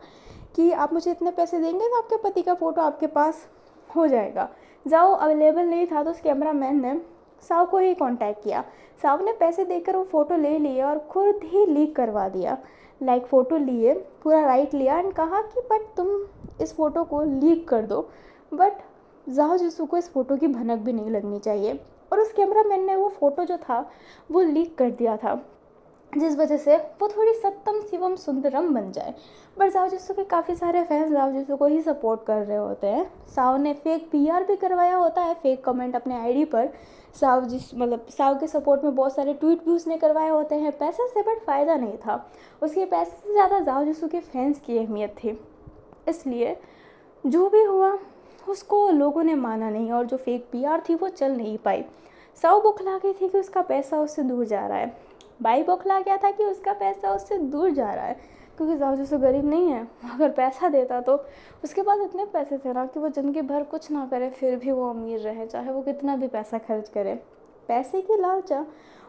कि आप मुझे इतने पैसे देंगे तो आपके पति का फ़ोटो आपके पास हो जाएगा। जाओ अवेलेबल नहीं था तो उस कैमरामैन ने साव को ही कांटेक्ट किया। साव ने पैसे देकर वो फ़ोटो ले लिए और खुद ही लीक करवा दिया। लाइक फ़ोटो लिए, पूरा राइट लिया एंड कहा कि बट तुम इस फ़ोटो को लीक कर दो, बट जाओ जिसू को इस फ़ोटो की भनक भी नहीं लगनी चाहिए। और उस कैमरामैन ने वो फ़ोटो जो था वो लीक कर दिया था, जिस वजह से वो थोड़ी सत्यम शिवम सुंदरम बन जाए। बट जाओ जिसू के काफ़ी सारे फैंस जाओ जिसू को ही सपोर्ट कर रहे होते हैं। साव ने फेक पीआर भी करवाया होता है, फेक कमेंट अपने आईडी पर। साव साव के सपोर्ट में बहुत सारे ट्वीट भी उसने करवाए होते हैं पैसे से, बट फ़ायदा नहीं था। उसके पैसे से ज़्यादा जाओ जिसू के फैंस की अहमियत थी, इसलिए जो भी हुआ उसको लोगों ने माना नहीं, और जो फेक पीआर थी वो चल नहीं पाई। साव बौखला गई थी कि उसका पैसा उससे दूर जा रहा है। बाई बौखला गया था कि उसका पैसा उससे दूर जा रहा है, क्योंकि जाओ जैसे गरीब नहीं है। अगर पैसा देता तो उसके पास इतने पैसे थे ना कि वो ज़िंदगी भर कुछ ना करे फिर भी वो अमीर रहे, चाहे वो कितना भी पैसा खर्च करे। पैसे की लालचा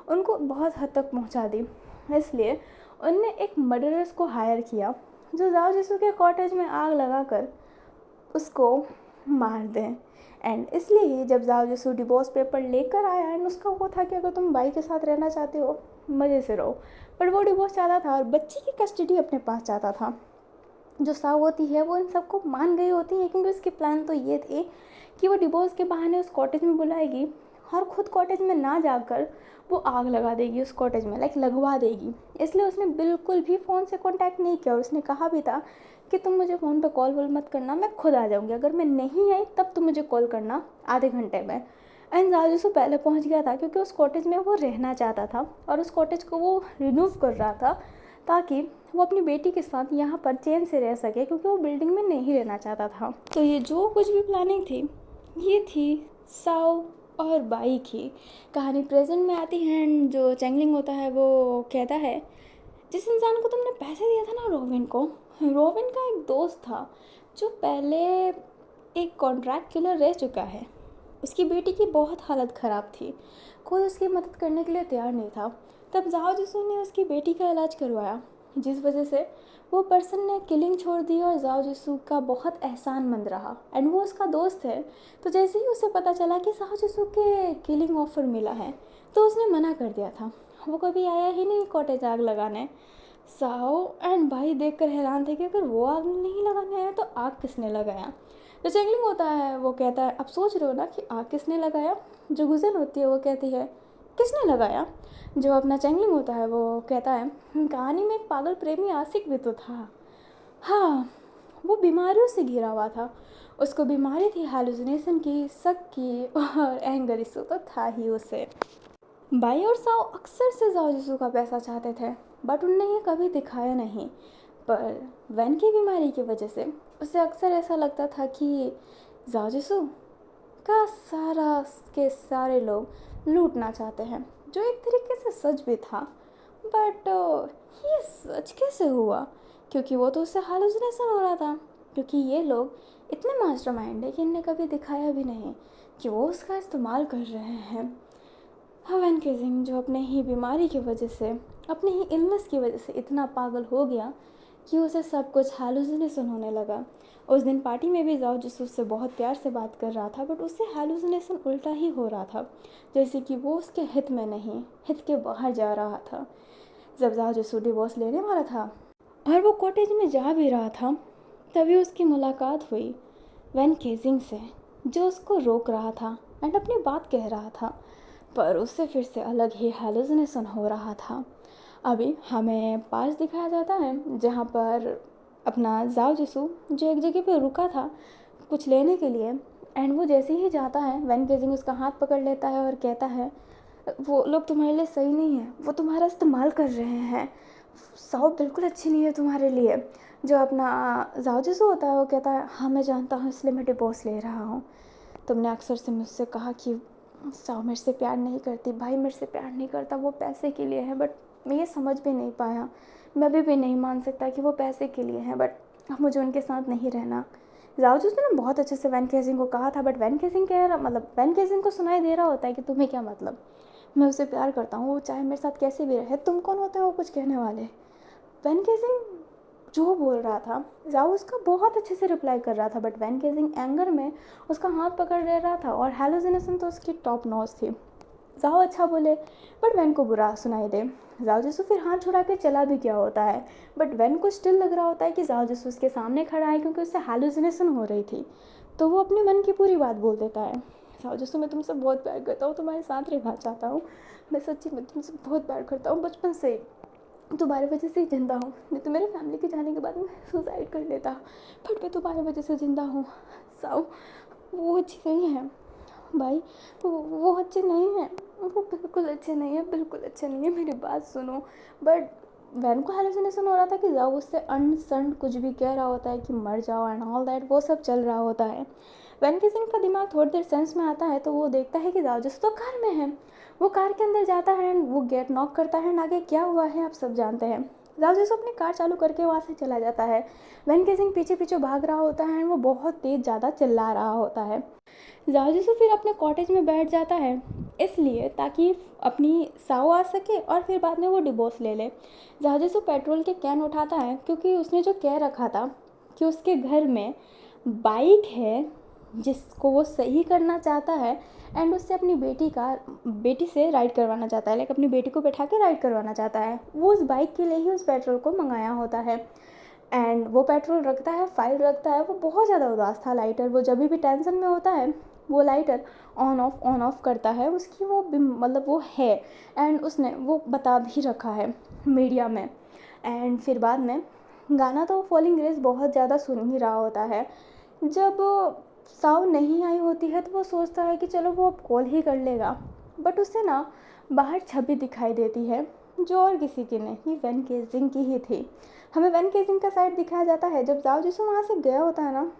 उनको बहुत हद तक पहुंचा दी, इसलिए उनने एक मर्डरर्स को हायर किया जो जाओ जैसू के कॉटेज में आग लगाकर उसको मार दें। एंड इसलिए जब जाओ जसू डिवोर्स पेपर लेकर आया, एंड उसका वो था कि अगर तुम बाई के साथ रहना चाहते हो मज़े से रहो, बट वो डिवोर्स चाहता था और बच्ची की कस्टडी अपने पास चाहता था। जो साव होती है वो इन सबको मान गई होती है, क्योंकि उसके प्लान तो ये थे कि वो डिवोर्स के बहाने उस कॉटेज में बुलाएगी और ख़ुद कॉटेज में ना जाकर वो आग लगा देगी उस कॉटेज में, लाइक लगवा देगी। इसलिए उसने बिल्कुल भी फ़ोन से कांटेक्ट नहीं किया, और उसने कहा भी था कि तुम मुझे फ़ोन पे कॉल वॉल मत करना, मैं खुद आ जाऊँगी, अगर मैं नहीं आई तब तुम मुझे कॉल करना आधे घंटे में। एंड जाजू पहले पहुँच गया था क्योंकि उस कॉटेज में वो रहना चाहता था, और उस कॉटेज को वो रिन्यूव कर रहा था ताकि वो अपनी बेटी के साथ यहाँ पर चैन से रह सके, क्योंकि वो बिल्डिंग में नहीं रहना चाहता था। तो ये जो कुछ भी प्लानिंग थी ये थी साव और बाई की। कहानी प्रेजेंट में आती है, एंड जो चैंगलिंग होता है वो कहता है जिस इंसान को तुमने पैसे दिया था ना रोविन को, रोविन का एक दोस्त था जो पहले एक कॉन्ट्रैक्ट किलर रह चुका है। उसकी बेटी की बहुत हालत ख़राब थी, कोई उसकी मदद करने के लिए तैयार नहीं था। तब जाओ जिसू ने उसकी बेटी का इलाज करवाया, जिस वजह से वो पर्सन ने किलिंग छोड़ दी और जाओ जिसू का बहुत एहसानमंद रहा। एंड वो उसका दोस्त है, तो जैसे ही उसे पता चला कि जाओ जिसू के किलिंग ऑफर मिला है तो उसने मना कर दिया था। वो कभी आया ही नहीं कॉटेज आग लगाने। साओ एंड भाई देखकर हैरान थे कि अगर वो आग नहीं लगाने आया तो आग किसने लगाया। जो चैंगलिंग होता है वो कहता है, अब सोच रहे हो ना कि आग किसने लगाया। जो गुजन होती है वो कहती है किसने लगाया। जो अपना चैंगलिंग होता है वो कहता है कहानी में एक पागल प्रेमी आशिक भी तो था। हाँ, वो बीमारियों से घिरा हुआ था, उसको बीमारी थी हालुसिनेशन की, शक की और एंगर इशू तो था ही उसे। बाई और साओ अक्सर से जाओ जिसू का पैसा चाहते थे, बट उनने ये कभी दिखाया नहीं। पर वैन की बीमारी की वजह से उसे अक्सर ऐसा लगता था कि जाओ जिसू का सारा के सारे लोग लूटना चाहते हैं, जो एक तरीके से सच भी था। बट ये सच कैसे हुआ, क्योंकि वो तो उससे हालुसिनेशन हो रहा था। क्योंकि ये लोग इतने मास्टरमाइंड है कि इनने कभी दिखाया भी नहीं कि वो उसका इस्तेमाल कर रहे हैं। वैन केजिंग जो अपने ही बीमारी की वजह से, अपने ही इलनेस की वजह से इतना पागल हो गया कि उसे सब कुछ हैलुसिनेशन होने लगा। उस दिन पार्टी में भी जाओ जिस उससे बहुत प्यार से बात कर रहा था, बट उससे हैलुसिनेशन उल्टा ही हो रहा था, जैसे कि वो उसके हित में नहीं, हित के बाहर जा रहा था। जब जाओ जो डिवोर्स लेने वाला था और वो कॉटेज में जा भी रहा था, तभी उसकी मुलाकात हुई वैन केजिंग से, जो उसको रोक रहा था एंड अपनी बात कह रहा था, पर उससे फिर से अलग ही हैलुसिनेशन हो रहा था। अभी हमें पास दिखाया जाता है जहाँ पर अपना जाओ जिसू जो एक जगह पे रुका था कुछ लेने के लिए, एंड वो जैसे ही जाता है वैन केजिंग उसका हाथ पकड़ लेता है और कहता है वो लोग तुम्हारे लिए सही नहीं है, वो तुम्हारा इस्तेमाल कर रहे हैं, साउ बिल्कुल अच्छी नहीं है तुम्हारे लिए। जो अपना जाओ जिसू होता है वो कहता है हाँ मैं जानता हूँ इसलिए मैं डिवोर्स ले रहा हूँ। तुमने अक्सर से मुझसे कहा कि साउ मेरे से प्यार नहीं करती, भाई मेरे से प्यार नहीं करता, वो पैसे के लिए है, बट मैं ये समझ भी नहीं पाया, मैं अभी भी नहीं मान सकता कि वो पैसे के लिए है, बट अब मुझे उनके साथ नहीं रहना। जाओ जिसने ना बहुत अच्छे से वैन केजिंग को कहा था, बट वैन केजिंग कह रहा, मतलब वैन केजिंग को सुनाई दे रहा होता है कि तुम्हें क्या मतलब, मैं उसे प्यार करता हूँ, वो चाहे मेरे साथ कैसे भी रहे, तुम कौन होते हो वो कुछ कहने वाले। वैन केजिंग जो बोल रहा था जाओ उसका बहुत अच्छे से रिप्लाई कर रहा था, बट वैन केजिंग एंगर में उसका हाथ पकड़ ले रहा था और हेलोजिनेशन तो उसकी टॉप नॉच थी। जाओ अच्छा बोले बट वैन को बुरा सुनाई दे। जाओ जिसू फिर हाथ छुड़ा के चला भी गया होता है, बट वैन को स्टिल लग रहा होता है कि जाओ जिसू उसके सामने खड़ा है क्योंकि उससे हेलोजिनेशन हो रही थी, तो वो अपने मन की पूरी बात बोल देता है। जाओ जिसू मैं तुमसे बहुत प्यार करता हूँ, तुम्हारे साथ रहना चाहता हूँ, मैं सच्ची में तुमसे बहुत प्यार करता हूँ, बचपन से तुम्हारी वजह से ही ज़िंदा हूँ, नहीं तो मेरे फैमिली के जाने के बाद मैं सुसाइड कर लेता, बट मैं तुम्हारी वजह से ज़िंदा हूँ। साउ वो अच्छी नहीं है भाई, वो अच्छे नहीं हैं, वो बिल्कुल अच्छे नहीं है, बिल्कुल अच्छे नहीं है, मेरी बात सुनो। बट वैन को हेलुसिनेशन हो रहा था कि जाओ उससे अनसन कुछ भी कह रहा होता है कि मर जाओ एंड ऑल दैट, वो सब चल रहा होता है। वैन किसिंग का दिमाग थोड़ी देर सेंस में आता है तो वो देखता है कि जाओ जिस तो कार में है, वो कार के अंदर जाता है एंड वो गेट नॉक करता है एंड आगे क्या हुआ है आप सब जानते हैं। जाओ जिस अपनी कार चालू करके वहाँ से चला जाता है। वैन किसिंग पीछे पीछे भाग रहा होता है एंड वो बहुत तेज़ ज़्यादा चिल्ला रहा होता है। जाओ फिर अपने कॉटेज में बैठ जाता है इसलिए ताकि अपनी साउ आ सके और फिर बाद में वो डिवोर्स ले ले। जाओ पेट्रोल के कैन उठाता है क्योंकि उसने जो कह रखा था कि उसके घर में बाइक है जिसको वो सही करना चाहता है एंड उससे अपनी बेटी से राइड करवाना चाहता है, लाइक अपनी बेटी को बैठा के राइड करवाना चाहता है, वो उस बाइक के लिए ही उस पेट्रोल को मंगाया होता है। एंड वो पेट्रोल रखता है, फाइल रखता है, वो बहुत ज़्यादा उदास था लाइटर, वो जब भी टेंशन में होता है वो लाइटर ऑन ऑफ करता है, उसकी वो मतलब वो है एंड उसने वो बता भी रखा है मीडिया में। एंड फिर बाद में गाना तो फॉलिंग ग्रेस बहुत ज़्यादा सुन ही रहा होता है। जब साउ नहीं आई होती है तो वो सोचता है कि चलो वो अब कॉल ही कर लेगा, बट उसे ना बाहर छवि दिखाई देती है जो और किसी की नहीं वैन केजिंग की ही थी। हमें वैन केजिंग का साइड दिखाया जाता है जब जाओ जिसो वहाँ से गया होता है ना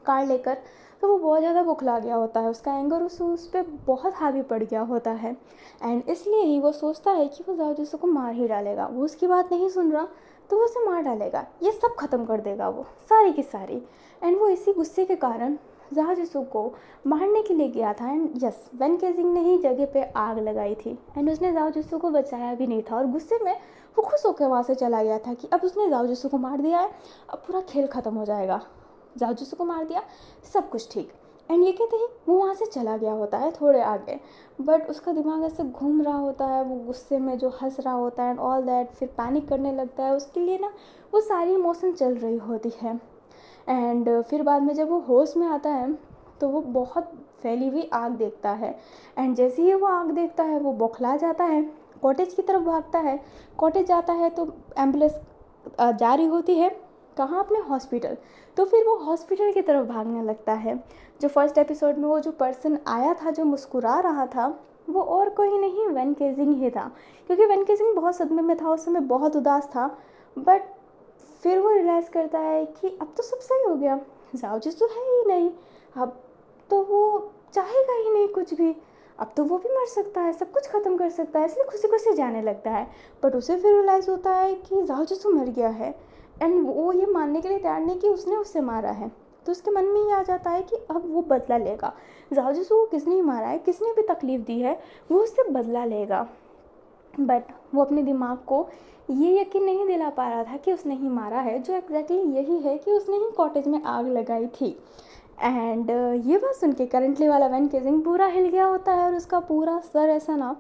कार लेकर, तो वो बहुत ज़्यादा बुखला गया होता है, उसका एंगर उस पर बहुत हावी पड़ गया होता है एंड इसलिए ही वो सोचता है कि वो जाओ जिसो को मार ही डालेगा, वो उसकी बात नहीं सुन रहा तो वो उसे मार डालेगा, ये सब ख़त्म कर देगा वो सारी की सारी। एंड वो इसी गुस्से के कारण जाओ जिसो को मारने के लिए गया था एंड यस वैन केजिंग ने ही जगह पे आग लगाई थी एंड उसने जाओ जिसो को बचाया भी नहीं था और गुस्से में वो खुश होकर वहाँ से चला गया था कि अब उसने जाओ जिसो को मार दिया है, अब पूरा खेल ख़त्म हो जाएगा, जाओ जिसो को मार दिया सब कुछ ठीक। एंड ये कहते ही वो वहाँ से चला गया होता है थोड़े आगे, बट उसका दिमाग ऐसे घूम रहा होता है, वो गुस्से में जो हंस रहा होता है एंड ऑल दैट, फिर पैनिक करने लगता है, उसके लिए ना वो सारी इमोशन चल रही होती है। एंड फिर बाद में जब वो होश में आता है तो वो बहुत फैली हुई आग देखता है एंड जैसे ही वो आग देखता है वो बौखला जाता है, कॉटेज की तरफ भागता है। कॉटेज जाता है तो एम्बुलेंस जा रही होती है कहाँ, अपने हॉस्पिटल, तो फिर वो हॉस्पिटल की तरफ भागने लगता है। जो फर्स्ट एपिसोड में वो जो पर्सन आया था जो मुस्कुरा रहा था वो और कोई नहीं वैन केजिंग ही था, क्योंकि वैन केजिंग बहुत सदमे में था, उस समय बहुत उदास था, बट फिर वो रियलाइज़ करता है कि अब तो सब सही हो गया, जाओ जिसू है ही नहीं, अब तो वो चाहेगा ही नहीं कुछ भी, अब तो वो भी मर सकता है, सब कुछ ख़त्म कर सकता है, इसलिए खुशी खुशी जाने लगता है। बट उसे फिर रियलाइज़ होता है कि जाओ जिसू मर गया है एंड वो ये मानने के लिए तैयार नहीं कि उसने उससे मारा है, तो उसके मन में ये आ जाता है कि अब वो बदला लेगा। जाओ जिसू को किसने ही मारा है, किसने भी तकलीफ़ दी है, वो उससे बदला लेगा। बट वो अपने दिमाग को ये यकीन नहीं दिला पा रहा था कि उसने ही मारा है, जो एग्जैक्टली यही है कि उसने ही कॉटेज में आग लगाई थी। एंड ये बात सुन के करंटली वाला वैन केजिंग पूरा हिल गया होता है और उसका पूरा सर ऐसा ना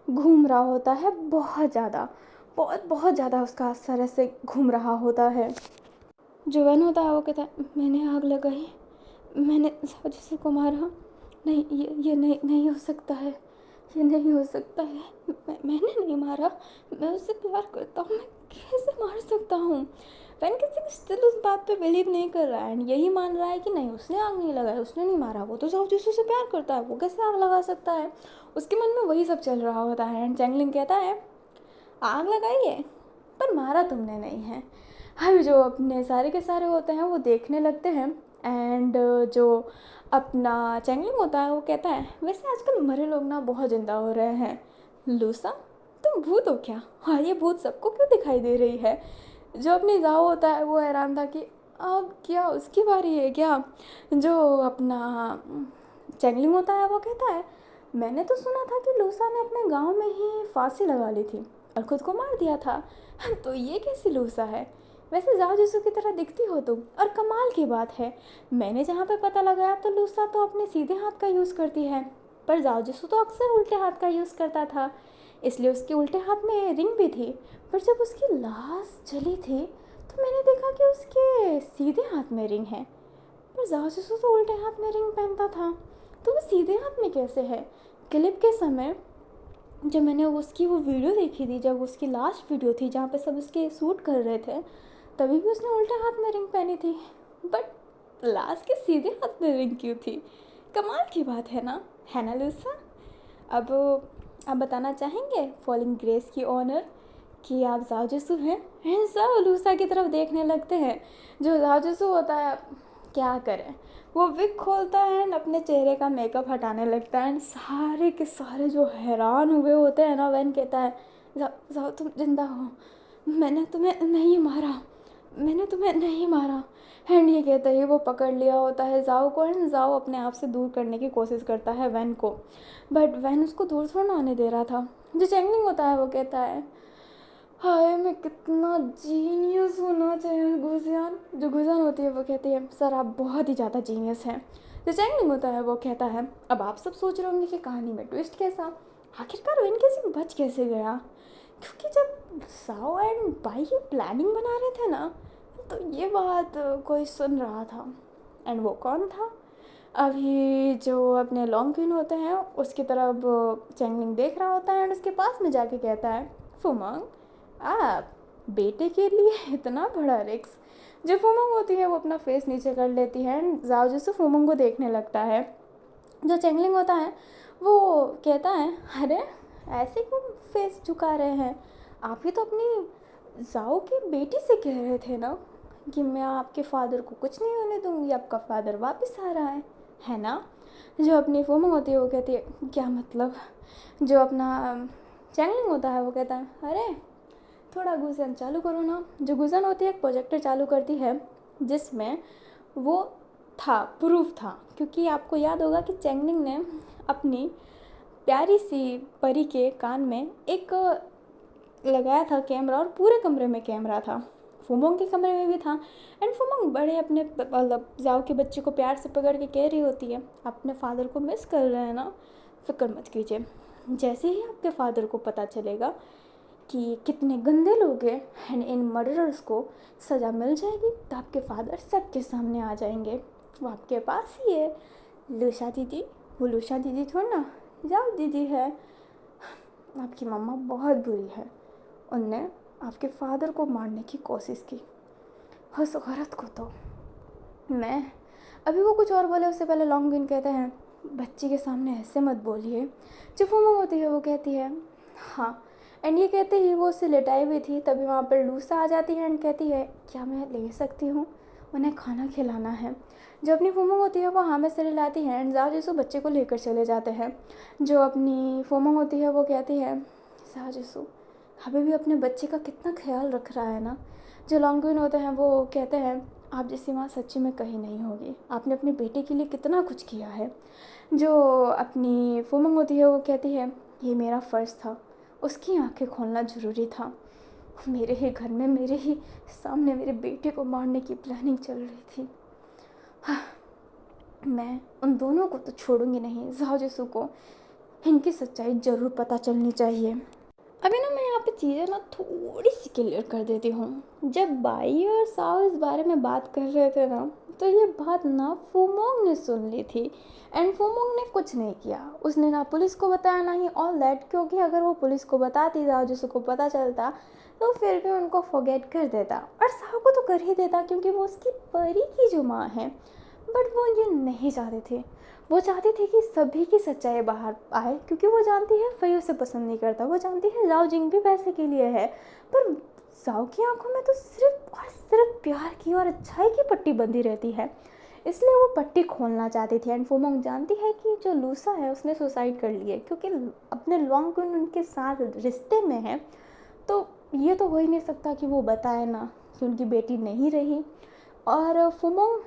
घूम रहा होता है, बहुत ज़्यादा, बहुत बहुत ज़्यादा उसका सर ऐसे घूम रहा होता है। जो वैन होता है वो कहता है मैंने आग लगाई, मैंने साजिश को मारा, नहीं ये नहीं हो सकता है, ये नहीं हो सकता है, मैंने नहीं मारा, मैं उससे प्यार करता हूँ, मैं कैसे मार सकता हूँ। वैन किसी स्टिल उस बात पे बिलीव नहीं कर रहा है एंड यही मान रहा है कि नहीं उसने आग नहीं लगाई, उसने नहीं मारा, वो तो साउथ जिसू से प्यार करता है, वो कैसे आग लगा सकता है। उसके मन में वही सब चल रहा होता है एंड चैंगलिंग कहता है आग लगाई है पर मारा तुमने नहीं है। अब जो अपने सारे के सारे होते हैं वो देखने लगते हैं एंड जो अपना चैंगलिंग होता है वो कहता है वैसे आजकल मरे लोग ना बहुत ज़िंदा हो रहे हैं। लूसा तुम भूत हो क्या, हाँ ये भूत सबको क्यों दिखाई दे रही है। जो अपनी जाओ होता है वो हैरान था कि अब क्या उसकी बारी है क्या। जो अपना चैंगलिंग होता है वो कहता है मैंने तो सुना था कि लूसा ने अपने गांव में ही फांसी लगा ली थी और खुद को मार दिया था, तो ये कैसी लूसा है। वैसे जाओ जिसू की तरह दिखती हो तुम, और कमाल की बात है मैंने जहाँ पे पता लगाया तो लूसा तो अपने सीधे हाथ का यूज़ करती है, पर जाओ जिसू तो अक्सर उल्टे हाथ का यूज़ करता था, इसलिए उसके उल्टे हाथ में रिंग भी थी। पर जब उसकी लाश जली थी तो मैंने देखा कि उसके सीधे हाथ में रिंग है, पर जाओ जिसू तो उल्टे हाथ में रिंग पहनता था, तो वो सीधे हाथ में कैसे है। क्लिप के समय जब मैंने उसकी वो वीडियो देखी थी, जब उसकी लास्ट वीडियो थी जहाँ पे सब उसके शूट कर रहे थे, तभी भी उसने उल्टे हाथ में रिंग पहनी थी, बट लास्ट के सीधे हाथ में रिंग क्यों थी। कमाल की बात है ना लूसा। अब आप बताना चाहेंगे फॉलिंग ग्रेस की ऑनर कि आप जाओ हैं। सब लूसा की तरफ देखने लगते हैं। जो जाओ होता है क्या करें, वो विग खोलता है एंड अपने चेहरे का मेकअप हटाने लगता है एंड सारे के सारे जो हैरान हुए होते हैं ना, वैन कहता है जाओ तुम जिंदा हो, मैंने तुम्हें नहीं मारा, मैंने तुम्हें नहीं मारा। एंड ये कहते ही वो पकड़ लिया होता है जाओ को एंड जाओ अपने आप से दूर करने की कोशिश करता है वैन को, बट वैन उसको दूर थोड़ा आने दे रहा था। जो चैंगलिंग होता है वो कहता है हाय मैं कितना जीनियस होना चाहिए गुजियान। जो गुजियान होती है वो कहती है सर आप बहुत ही ज़्यादा जीनियस हैं। जो चैंगलिंग होता है वो कहता है अब आप सब सोच रहे होंगे कि कहानी में ट्विस्ट कैसा, आखिरकार वैन कैसे बच कैसे गया, क्योंकि जब साओ एंड बाई ये प्लानिंग बना रहे थे ना, तो ये बात कोई सुन रहा था एंड वो कौन था। अभी जो अपने लॉन्ग क्वीन होते हैं उसकी तरफ चैंगलिंग देख रहा होता है एंड उसके पास में जाके कहता है फुमंग आप बेटे के लिए इतना बड़ा रिस्क। जो फुमंग होती है वो अपना फेस नीचे कर लेती है एंड जाओ जिससे फुमंग को देखने लगता है। जो चैंगलिंग होता है वो कहता है अरे ऐसे क्यों फेस झुका रहे हैं, आप ही तो अपनी जाओ की बेटी से कह रहे थे ना कि मैं आपके फादर को कुछ नहीं होने दूंगी, आपका फादर वापस आ रहा है ना। जो अपनी फुमंग होती है वो कहती है क्या मतलब। जो अपना चैंगलिंग होता है वो कहता है अरे थोड़ा गुजन चालू करो ना। जो गुजन होती है एक प्रोजेक्टर चालू करती है जिसमें वो था प्रूफ था, क्योंकि आपको याद होगा कि चैंगलिंग ने अपनी प्यारी सी परी के कान में एक लगाया था कैमरा और पूरे कमरे में कैमरा था, फुमोंग के कमरे में भी था। एंड फुमोंग बड़े अपने मतलब जाओ के बच्चे को प्यार से पकड़ के कह रही होती है आप अपने फादर को मिस कर रहे हैं ना, फिक्र मत कीजिए, जैसे ही आपके फादर को पता चलेगा कि कितने गंदे लोग हैं एंड इन मर्डरर्स को सज़ा मिल जाएगी तो आपके फादर सबके सामने आ जाएंगे, वो आपके पास ही है लूशा दीदी। वो लूशा दीदी थोड़ी ना जाओ दीदी है, आपकी मम्मा बहुत बुरी है, उनने आपके फादर को मारने की कोशिश की, उस औरत को तो मैं। अभी वो कुछ और बोले उससे पहले लॉन्ग विन कहते हैं बच्ची के सामने ऐसे मत बोलिए। जो फूमो होती है वो कहती है हाँ, एंड ये कहते ही वो उससे लेटाई हुई थी, तभी वहाँ पर लूसा आ जाती है एंड कहती है क्या मैं ले सकती हूँ, उन्हें खाना खिलाना है। जो अपनी फूमो होती है वो हाँ में सिर लाती है एंड जाओ जिसू बच्चे को लेकर चले जाते हैं। जो अपनी फूमो होती है वो कहती है जाओ जिसू अभी भी अपने बच्चे का कितना ख्याल रख रहा है ना। जो लॉन्गविन होते हैं वो कहते हैं आप जैसी माँ सच्ची में कहीं नहीं होगी, आपने अपनी बेटी के लिए कितना कुछ किया है। जो अपनी फुमंग होती है वो कहती है ये मेरा फ़र्ज़ था, उसकी आंखें खोलना ज़रूरी था। मेरे ही घर में मेरे ही सामने मेरे बेटे को मारने की प्लानिंग चल रही थी। मैं उन दोनों को तो छोड़ूंगी नहीं, ज़ाओ जिसू को इनकी सच्चाई ज़रूर पता चलनी चाहिए। अभी ना मैं यहाँ पे चीज़ें ना थोड़ी सी क्लियर कर देती हूँ। जब बाई और साओ इस बारे में बात कर रहे थे ना, तो ये बात ना फुमोंग ने सुन ली थी। एंड फुमोंग ने कुछ नहीं किया, उसने ना पुलिस को बताया ना ही ऑल दैट, क्योंकि अगर वो पुलिस को बताती जाओ जिसको पता चलता तो फिर भी उनको फॉरगेट कर देता, और साओ को तो कर ही देता क्योंकि वो उसकी परी की जो माँ है। बट वो ये नहीं चाहते थे, वो चाहती थी कि सभी की सच्चाई बाहर आए, क्योंकि वो जानती है फई उसे पसंद नहीं करता, वो जानती है जाओ जिंग भी पैसे के लिए है, पर जाओ की आंखों में तो सिर्फ और सिर्फ प्यार की और अच्छाई की पट्टी बंधी रहती है, इसलिए वो पट्टी खोलना चाहती थी। एंड फुमोंग जानती है कि जो लूसा है उसने सुसाइड कर लिया, क्योंकि अपने लॉन्गविन उनके साथ रिश्ते में है, तो ये तो हो ही नहीं सकता कि वो बताए ना कि उनकी बेटी नहीं रही। और फुमोंग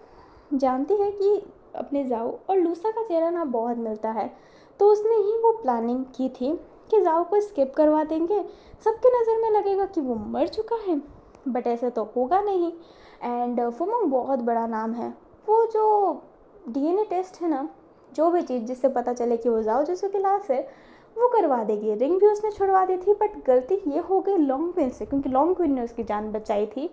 जानती है कि अपने जाओ और लूसा का चेहरा ना बहुत मिलता है, तो उसने ही वो प्लानिंग की थी कि जाओ को स्किप करवा देंगे, सबके नज़र में लगेगा कि वो मर चुका है, बट ऐसे तो होगा नहीं। एंड फुमोंग बहुत बड़ा नाम है, वो जो डीएनए टेस्ट है ना, जो भी चीज़ जिससे पता चले कि वो जाओ जिसो की लाश है, वो करवा देगी। रिंग भी उसने छुड़वा दी थी, बट गलती ये हो गई लॉन्गविन से, क्योंकि लॉन्गविन ने उसकी जान बचाई थी,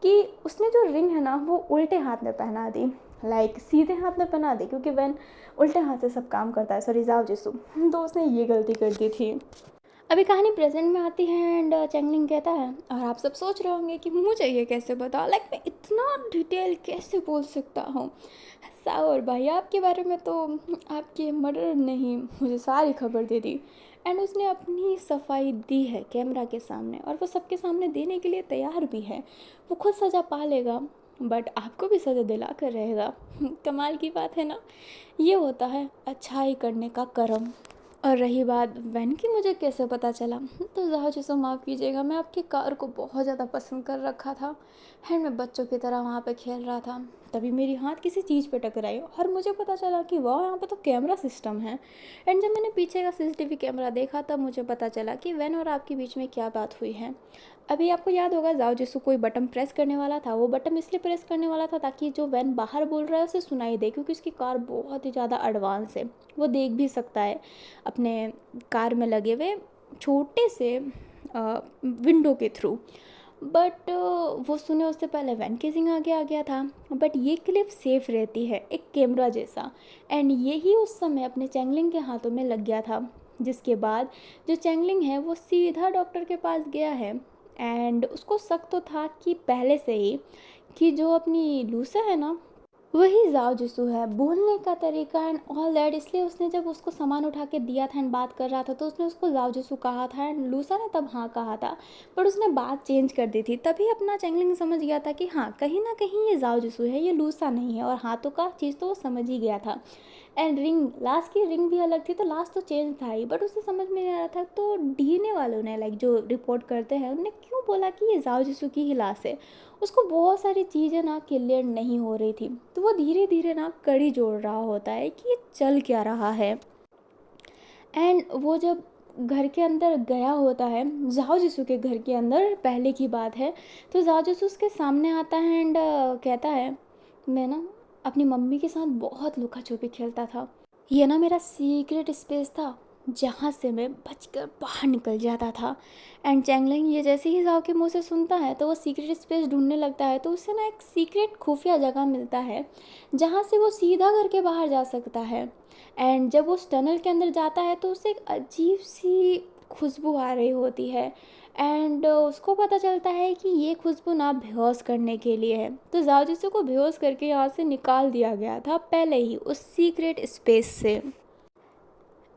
कि उसने जो रिंग है ना वो उल्टे हाथ में पहना दी, लाइक सीधे हाथ में पहना दी, क्योंकि वैन उल्टे हाथ से सब काम करता है, सॉरी जाओ जिसू, तो उसने ये गलती कर दी थी। अभी कहानी प्रेजेंट में आती है एंड चैंगलिंग कहता है, और आप सब सोच रहे होंगे कि मुझे ये कैसे पता, लाइक मैं इतना डिटेल कैसे बोल सकता हूँ। साओ और भाई आपके बारे में तो आपके मर्डर ने ही मुझे सारी खबर दे दी, एंड उसने अपनी सफाई दी है कैमरा के सामने, और वो सबके सामने देने के लिए तैयार भी है। वो खुद सज़ा पा लेगा, बट आपको भी सज़ा दिला कर रहेगा। कमाल की बात है ना, ये होता है अच्छाई करने का कर्म। और रही बात वैन की मुझे कैसे पता चला, तो ज़ाहो जिसो माफ़ कीजिएगा, मैं आपकी कार को बहुत ज़्यादा पसंद कर रखा था, एंड मैं बच्चों की तरह वहाँ पे खेल रहा था, तभी मेरी हाथ किसी चीज़ पे टकराई और मुझे पता चला कि वाह यहाँ पे तो कैमरा सिस्टम है। एंड जब मैंने पीछे का सीसीटीवी कैमरा देखा तब मुझे पता चला कि वैन और आपके बीच में क्या बात हुई है। अभी आपको याद होगा ज़ाओ जिसो कोई बटन प्रेस करने वाला था, वो बटन इसलिए प्रेस करने वाला था ताकि जो वैन बाहर बोल रहा है उसे सुनाई दे, क्योंकि उसकी कार बहुत ही ज़्यादा एडवांस है, वो देख भी सकता है अपने कार में लगे हुए छोटे से विंडो के थ्रू। बट वो सुने उससे पहले वैन केसिंग आगे आ गया था। बट ये क्लिप सेफ रहती है एक कैमरा जैसा, एंड यही उस समय अपने चैंगलिंग के हाथों में लग गया था, जिसके बाद जो चैंगलिंग है वो सीधा डॉक्टर के पास गया है। एंड उसको शक तो था कि पहले से ही कि जो अपनी लूसा है ना वही जाओ जिसू है, बोलने का तरीका एंड ऑल दैट, इसलिए उसने जब उसको सामान उठा के दिया था एंड बात कर रहा था तो उसने उसको जाओ जिसू कहा था, एंड लूसा ने तब हाँ कहा था, पर उसने बात चेंज कर दी थी। तभी अपना चैंगलिंग समझ गया था कि हाँ कहीं ना कहीं ये जाओ जिसू है, ये लूसा नहीं है, और हाथों का चीज़ तो वो समझ ही गया था। एंड रिंग, लास्ट की रिंग भी अलग थी, तो लास्ट तो चेंज था ही, बट उसे समझ में नहीं आ रहा था। तो डीएनए वालों ने, लाइक जो रिपोर्ट करते हैं, उन्होंने क्यों बोला कि ये जाओ जिसू की ही लाश है, उसको बहुत सारी चीज़ें ना क्लियर नहीं हो रही थी, तो वो धीरे धीरे ना कड़ी जोड़ रहा होता है कि ये चल क्या रहा है। एंड वो जब घर के अंदर गया होता है, जाओ जिसू के घर के अंदर, पहले की बात है, तो जाओ जिसू उसके सामने आता है एंड कहता है मैं ना अपनी मम्मी के साथ बहुत लुका छुपी खेलता था, ये ना मेरा सीक्रेट स्पेस था जहाँ से मैं बचकर बाहर निकल जाता था। एंड चैंगलिंग ये जैसे ही जाओ के मुंह से सुनता है तो वो सीक्रेट स्पेस ढूंढने लगता है, तो उससे ना एक सीक्रेट खुफिया जगह मिलता है जहाँ से वो सीधा घर के बाहर जा सकता है। एंड जब वो उस टनल के अंदर जाता है तो उसे एक अजीब सी खुशबू आ रही होती है, एंड उसको पता चलता है कि ये खुशबू ना बेहोश करने के लिए है, तो जाओ जिसो को बेहोश करके यहाँ से निकाल दिया गया था पहले ही उस सीक्रेट स्पेस से।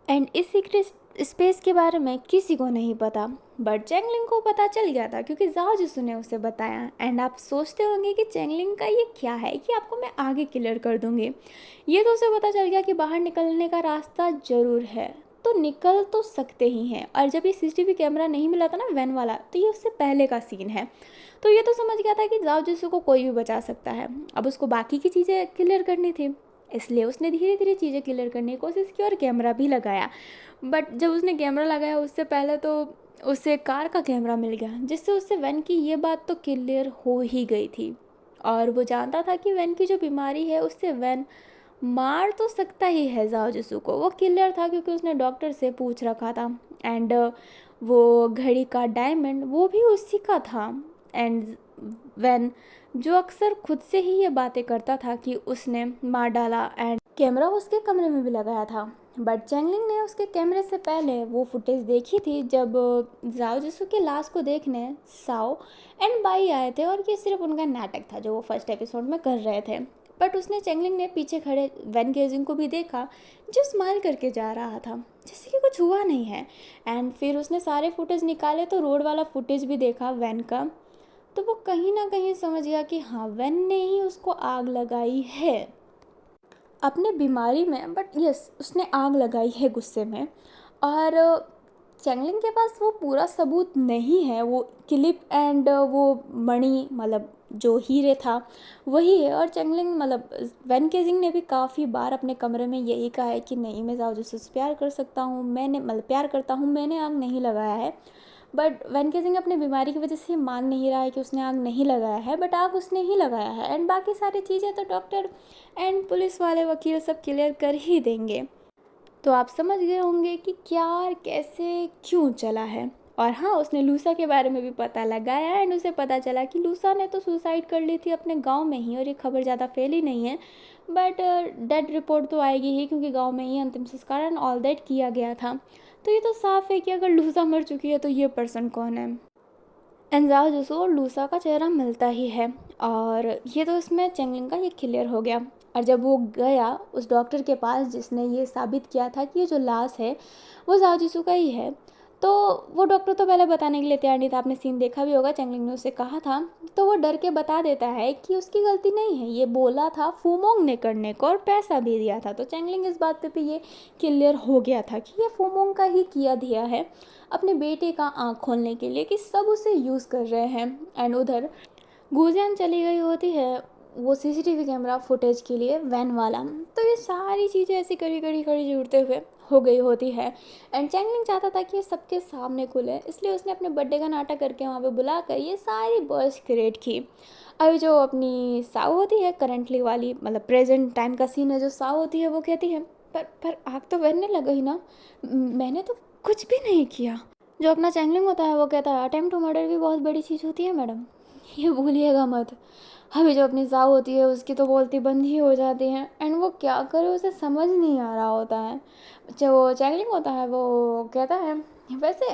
एंड इस सीक्रेट स्पेस के बारे में किसी को नहीं पता, बट चैंगलिंग को पता चल गया था क्योंकि जाओ जिसू ने उसे बताया। एंड आप सोचते होंगे कि चैंगलिंग का ये क्या है, कि आपको मैं आगे क्लियर कर दूंगी। ये तो उसे पता चल गया कि बाहर निकलने का रास्ता ज़रूर है, तो निकल तो सकते ही हैं। और जब ये सीसीटीवी कैमरा नहीं मिला था ना वैन वाला, तो ये उससे पहले का सीन है। तो ये तो समझ गया था कि जाओ जिसू को कोई भी बचा सकता है। अब उसको बाकी की चीज़ें क्लियर करनी थी, इसलिए उसने धीरे धीरे चीज़ें क्लियर करने की कोशिश की और कैमरा भी लगाया। बट जब उसने कैमरा लगाया उससे पहले तो उसे कार का कैमरा मिल गया, जिससे उससे वैन की ये बात तो क्लियर हो ही गई थी। और वो जानता था कि वैन की जो बीमारी है उससे वैन मार तो सकता ही है जाओ जिसू को, वो क्लियर था क्योंकि उसने डॉक्टर से पूछ रखा था। एंड वो घड़ी का डायमंड वो भी उसी का था। एंड वैन जो अक्सर खुद से ही ये बातें करता था कि उसने मार डाला, एंड कैमरा उसके कमरे में भी लगाया था। बट चैंगलिंग ने उसके कैमरे से पहले वो फुटेज देखी थी जब जाओ जिसू की लाश को देखने साओ एंड बाई आए थे, और ये सिर्फ उनका नाटक था जो वो फर्स्ट एपिसोड में कर रहे थे। बट उसने चैंगलिंग ने पीछे खड़े वैन गेजिंग को भी देखा जो स्माइल करके जा रहा था जैसे कि कुछ हुआ नहीं है। एंड फिर उसने सारे फुटेज निकाले तो रोड वाला फुटेज भी देखा वैन का, तो वो कहीं ना कहीं समझ गया कि हाँ वैन ने ही उसको आग लगाई है अपने बीमारी में। बट यस, उसने आग लगाई है गुस्से में। और चैंगलिंग के पास वो पूरा सबूत नहीं है, वो क्लिप एंड वो मणि मतलब जो हीरे था वही है। और चैंगलिंग मतलब वैन केजिंग ने भी काफ़ी बार अपने कमरे में यही कहा है कि नहीं मैं जाओ जिससे प्यार कर सकता हूँ, मैंने मतलब प्यार करता हूँ, मैंने आग नहीं लगाया है। बट वैन केजिंग अपनी बीमारी की वजह से मान नहीं रहा है कि उसने आग नहीं लगाया है, बट आग उसने ही लगाया है। एंड बाकी सारी चीज़ें तो डॉक्टर एंड पुलिस वाले वकील सब क्लियर कर ही देंगे। तो आप समझ गए होंगे कि क्या और कैसे क्यों चला है। और हाँ, उसने लूसा के बारे में भी पता लगाया एंड उसे पता चला कि लूसा ने तो सुसाइड कर ली थी अपने गांव में ही, और ये खबर ज़्यादा फैली नहीं है। बट डेड रिपोर्ट तो आएगी ही क्योंकि गांव में ही अंतिम संस्कार एंड ऑल दैट किया गया था। तो ये तो साफ है कि अगर लूसा मर चुकी है तो ये पर्सन कौन है। एंजाओ जसू और लूसा का चेहरा मिलता ही है, और ये तो इसमें चेंगलिंग का ये क्लियर हो गया। और जब वो गया उस डॉक्टर के पास जिसने ये साबित किया था कि ये जो लाश है वो जाओ जिसू का ही है, तो वो डॉक्टर तो पहले बताने के लिए तैयार नहीं था। आपने सीन देखा भी होगा, चेंगलिंग ने उसे कहा था, तो वो डर के बता देता है कि उसकी गलती नहीं है, ये बोला था फूमोंग ने करने को और पैसा भी दिया था। तो चेंगलिंग इस बात पे ये क्लियर हो गया था कि ये फूमोंग का ही किया दिया है अपने बेटे का आँख खोलने के लिए, कि सब उसे यूज़ कर रहे हैं। एंड उधर गुजियान चली गई होती है वो सीसीटीवी कैमरा फुटेज के लिए वैन वाला। तो ये सारी चीज़ें ऐसी कड़ी कड़ी कड़ी जुड़ते हुए हो गई होती है। एंड चैंगलिंग चाहता था कि ये सबके सामने खुले, इसलिए उसने अपने बर्थडे का नाटक करके वहाँ पे बुलाकर ये सारी बर्स क्रिएट की। अभी जो अपनी साव होती है करंटली वाली मतलब प्रेजेंट टाइम का सीन है, जो साव होती है वो कहती है पर आग तो वैन ने लगा ही ना, मैंने तो कुछ भी नहीं किया। जो अपना चैंगलिंग होता है वो कहता है अटेम्प्ट टू मर्डर भी बहुत बड़ी चीज़ होती है मैडम, ये भूलिएगा मत। अभी जो अपनी साव होती है उसकी तो बोलती बंद ही हो जाती है एंड वो क्या करे उसे समझ नहीं आ रहा होता है। जो चैंगलिंग होता है वो कहता है वैसे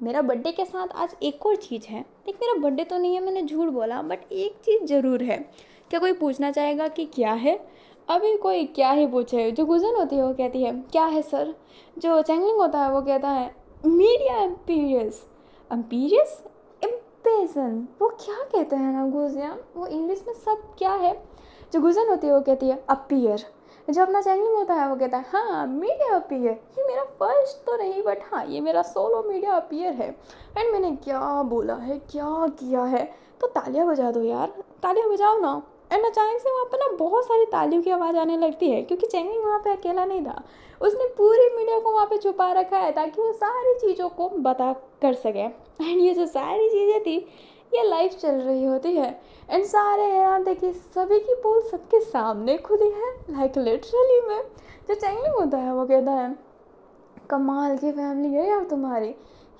मेरा बर्थडे के साथ आज एक और चीज़ है। देख मेरा बर्थडे तो नहीं है, मैंने झूठ बोला, बट एक चीज़ ज़रूर है। क्या कोई पूछना चाहेगा कि क्या है? अभी कोई क्या ही पूछे। जो गुजन होती है वो कहती है क्या है सर। जो चैंगलिंग होता है वो कहता है मीडिया एम्पीरियस एम्पीरियस एम्पेजन, वो क्या कहते हैं ना गुजिया, वो इंग्लिश में सब क्या है। जो गुजन होती है वो कहती है अपीयर। जो अपना चैंगलिंग होता है वो कहता है हाँ मीडिया अपीयर, ये मेरा फर्स्ट तो नहीं बट हाँ ये मेरा सोलो मीडिया अपीयर है। एंड मैंने क्या बोला है क्या किया है, तो तालियां बजा दो यार, तालियां बजाओ ना। एंड अचानक से वहाँ पर ना बहुत सारी तालियों की आवाज़ आने लगती है क्योंकि चैंगलिंग वहाँ पे अकेला नहीं था, उसने पूरी मीडिया को वहाँ पे छुपा रखा है ताकि वो सारी चीज़ों को बता कर सके। एंड ये जो सारी चीज़ें थी ये लाइव चल रही होती है एंड सारे हैरान थे कि सभी की पोल सबके सामने खुली है लाइक लिटरली में। जो चैंगलिंग होता है वो कहता है कमाल की फैमिली है यार तुम्हारी,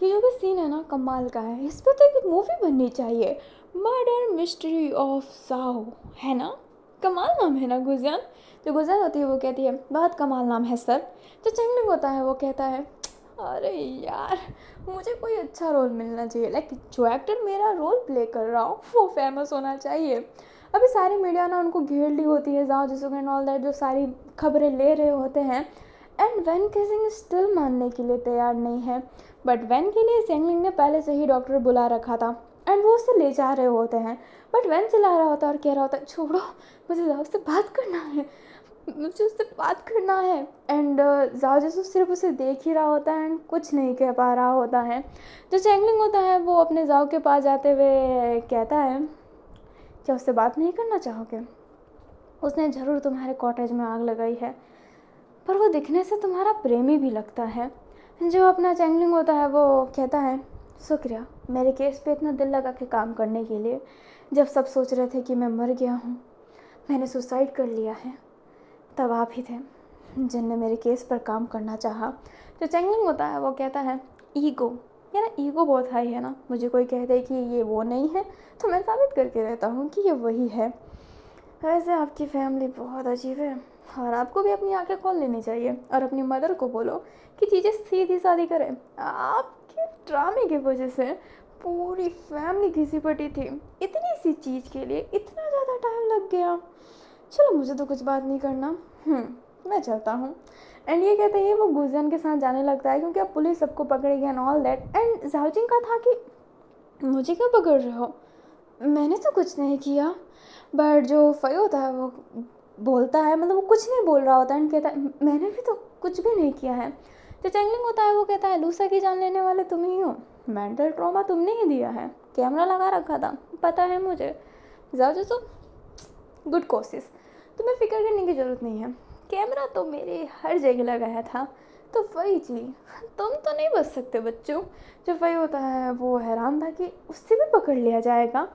ये जो भी सीन है ना कमाल का है, इस पर तो एक मूवी बननी चाहिए, मर्डर मिस्ट्री ऑफ साओ, है ना? कमाल नाम है ना गुजियान। जो गुजियान होती है वो कहती है बहुत कमाल नाम है सर। जो चैंगलिंग होता है वो कहता है अरे यार मुझे कोई अच्छा रोल मिलना चाहिए, लाइक जो एक्टर मेरा रोल प्ले कर रहा हो वो फेमस होना चाहिए। अभी सारी मीडिया ना उनको घेर ली होती है जाओ जिसको एंड ऑल दैट, जो सारी खबरें ले रहे होते हैं। एंड वैन केजिंग स्टिल मानने के लिए तैयार नहीं है, बट वैन के लिए चैंगलिंग ने पहले से ही डॉक्टर बुला रखा था एंड वो उसे ले जा रहे होते हैं। बट वैन चिल्ला रहा होता है और कह रहा होता है छोड़ो मुझे जाओ से बात करना है। मुझे उससे बात करना है। एंड जाओ जैसे सिर्फ उसे देख ही रहा होता है एंड कुछ नहीं कह पा रहा होता है। जो चैंगलिंग होता है वो अपने जाओ के पास जाते हुए कहता है, क्या उससे बात नहीं करना चाहोगे? उसने ज़रूर तुम्हारे कॉटेज में आग लगाई है, पर वो दिखने से तुम्हारा प्रेमी भी लगता है। जो अपना चैंगलिंग होता है वो कहता है, शुक्रिया मेरे केस पे इतना दिल लगा के काम करने के लिए। जब सब सोच रहे थे कि मैं मर गया हूँ, मैंने सुसाइड कर लिया है, तब आप ही थे जिनने मेरे केस पर काम करना चाहा। जो चैंगलिंग होता है वो कहता है, ईगो, मेरा ईगो बहुत हाई है ना, मुझे कोई कह दे कि ये वो नहीं है तो मैं साबित करके रहता हूँ कि ये वही है। वैसे आपकी फैमिली बहुत अजीब है और आपको भी अपनी आंखें खोल लेनी चाहिए और अपनी मदर को बोलो कि चीज़ें सीधी सादी करें। आपके ड्रामे की वजह से पूरी फैमिली घिसी पटी थी, इतनी सी चीज़ के लिए इतना ज़्यादा टाइम लग गया। चलो मुझे तो कुछ बात नहीं करना, मैं चलता हूँ। एंड ये कहते ही वो गुजन के साथ जाने लगता है क्योंकि अब पुलिस सबको पकड़ेगी एंड ऑल दैट। एंड जाओजिंग का था कि मुझे क्यों पकड़ रहे हो, मैंने तो कुछ नहीं किया। बट जो फई होता है वो बोलता है, मतलब वो कुछ नहीं बोल रहा होता है एंड कहता है मैंने भी तो कुछ भी नहीं किया है। जो चैंगलिंग होता है वो कहता है, लूसा की जान लेने वाले तुम ही हो, मेंटल ट्रॉमा तुमने ही दिया है, कैमरा लगा रखा था, पता है मुझे। जाओ जो गुड कोशिश, तुम्हें फिक्र करने की ज़रूरत नहीं है, कैमरा तो मेरे हर जगह लगाया था। तो वही जी, तुम तो नहीं बच सकते बच्चों। जो वही होता है वो हैरान था कि उससे भी पकड़ लिया जाएगा।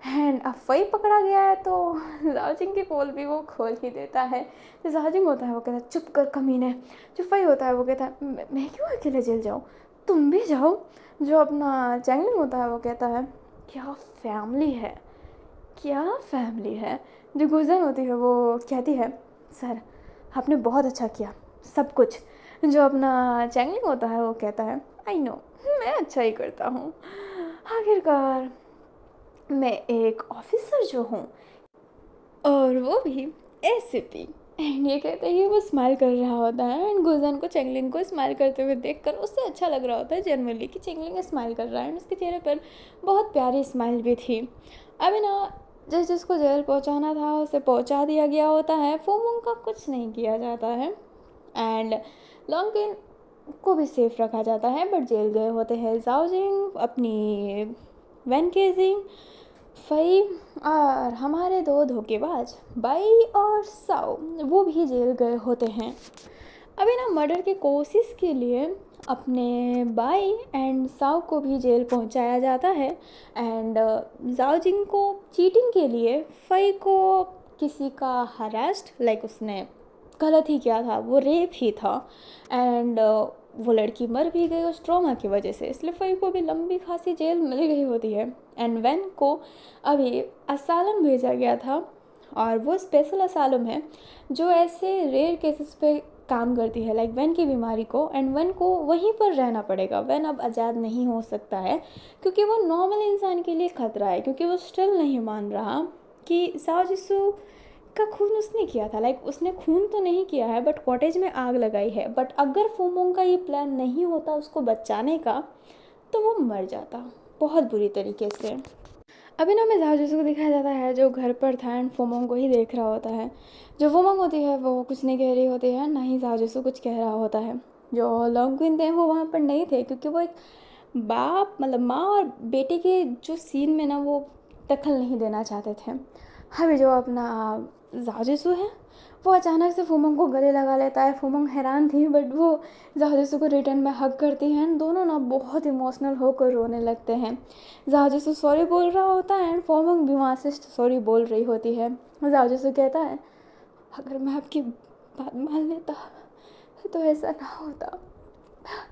एंड अब वही पकड़ा गया है तो जाजिंग की पोल भी वो खोल ही देता है। जो जाजिंग होता है वो कहता है, चुप कर कमीने। जो वही होता है वो कहता है, मैं क्यों अकेले जेल जाऊँ, तुम भी जाओ। जो अपना चैंगलिंग होता है वो कहता है, क्या फैमिली है, क्या फैमिली है। जो गुजर होती है वो कहती है, सर आपने बहुत अच्छा किया सब कुछ। जो अपना चैंगलिंग होता है वो कहता है, आई नो मैं अच्छा ही करता हूँ, आखिरकार मैं एक ऑफिसर जो हूँ, और वो भी एसीपी। एंड ये कहते ही वो स्माइल कर रहा होता है एंड गुजन को चेंगलिंग को स्माइल करते हुए देखकर उससे अच्छा लग रहा होता है जनरली कि चेंगलिंग स्माइल कर रहा है एंड उसके चेहरे पर बहुत प्यारी स्माइल भी थी। अभी ना जिसको जेल पहुंचाना था उसे पहुंचा दिया गया होता है, फोमोंग का कुछ नहीं किया जाता है एंड लॉन्गिन को भी सेफ रखा जाता है। बट जेल गए होते हैं जाओजिंग, अपनी वैनकेजिंग, फई और हमारे दो धोखेबाज बाई और साओ, वो भी जेल गए होते हैं। अभी ना मर्डर की कोशिश के लिए अपने बाई एंड साओ को भी जेल पहुंचाया जाता है एंड जाओजिंग को चीटिंग के लिए फई को किसी का हरास्ट, लाइक उसने गलत ही किया था, वो रेप ही था एंड वो लड़की मर भी गई उस ट्रॉमा की वजह से, इसलिए फई को भी लंबी खासी जेल मिल गई होती है। एंड वैन को अभी असालम भेजा गया था और वो स्पेशल असालम है जो ऐसे रेयर केसेस पे काम करती है, लाइक वैन की बीमारी को। एंड वैन को वहीं पर रहना पड़ेगा, वैन अब आज़ाद नहीं हो सकता है क्योंकि वो नॉर्मल इंसान के लिए ख़तरा है, क्योंकि वो स्टिल नहीं मान रहा कि साओ जिसू का खून उसने किया था। लाइक उसने खून तो नहीं किया है बट कॉटेज में आग लगाई है, बट अगर फोमोंग का ये प्लान नहीं होता उसको बचाने का तो वो मर जाता बहुत बुरी तरीके से। अभी ना मैं जाओ को दिखाया जाता है जो घर पर था एंड फोमोंग को ही देख रहा होता है। जो फोमोंग होती है वो कुछ नहीं कह रही होती है, ना ही जाओ कुछ कह रहा होता है। जो लॉन्गक्विन थे वो वहाँ पर नहीं थे क्योंकि वो एक बाप, मतलब माँ और बेटे के जो सीन में ना वो दखल नहीं देना चाहते थे। अभी जो अपना जाओ है वो अचानक से फूमोंग को गले लगा लेता है। फूमोंग हैरान थी बट वो जाओ को रिटर्न में हग करती हैं, दोनों ना बहुत इमोशनल होकर रोने लगते हैं। जाओ सॉरी बोल रहा होता है एंड फूमोंग भी वहाँ से सॉरी बोल रही होती है। जाओ कहता है, अगर मैं आपकी बात मान लेता तो ऐसा ना होता,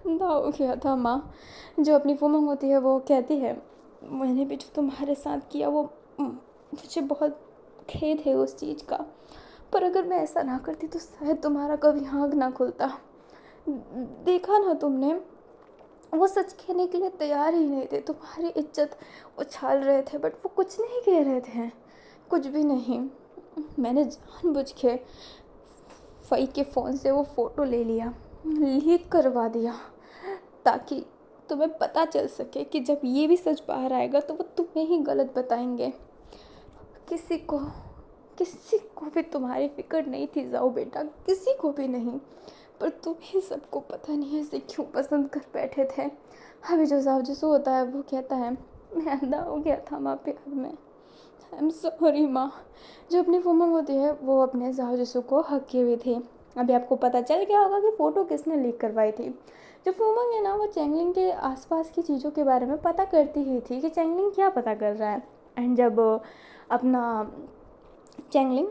ना हो गया था माँ। जो अपनी फूमोंग होती है वो कहती है, मैंने भी जो तुम्हारे साथ किया वो मुझे बहुत खेद है उस चीज़ का, पर अगर मैं ऐसा ना करती तो शायद तुम्हारा कभी आँख ना खुलता। देखा ना तुमने, वो सच कहने के लिए तैयार ही नहीं थे, तुम्हारी इज्जत उछाल रहे थे बट वो कुछ नहीं कह रहे थे, कुछ भी नहीं। मैंने जानबूझ के फई के फ़ोन से वो फ़ोटो ले लिया, लीक करवा दिया ताकि तुम्हें पता चल सके कि जब ये भी सच बाहर आएगा तो वो तुम्हें ही गलत बताएंगे। किसी को किसी को भी तुम्हारी फिक्र नहीं थी जाओ बेटा, किसी को भी नहीं। पर तुम्हें सबको पता नहीं ऐसे क्यों पसंद कर बैठे थे। अभी जो जाओ जिसो होता है वो कहता है मैं अंधा हो गया था माँ प्यार में। आई एम सॉरी माँ। जो अपनी फूमंग होती है वो अपने जाओ जिसो को हक किए हुई थी। अभी आपको पता चल गया होगा कि फ़ोटो किसने लीक करवाई थी। जो फूमंग है ना वो चैंगलिंग के आसपास की चीज़ों के बारे में पता करती ही थी कि चैंगलिंग क्या पता कर रहा है। एंड जब अपना चैंगलिंग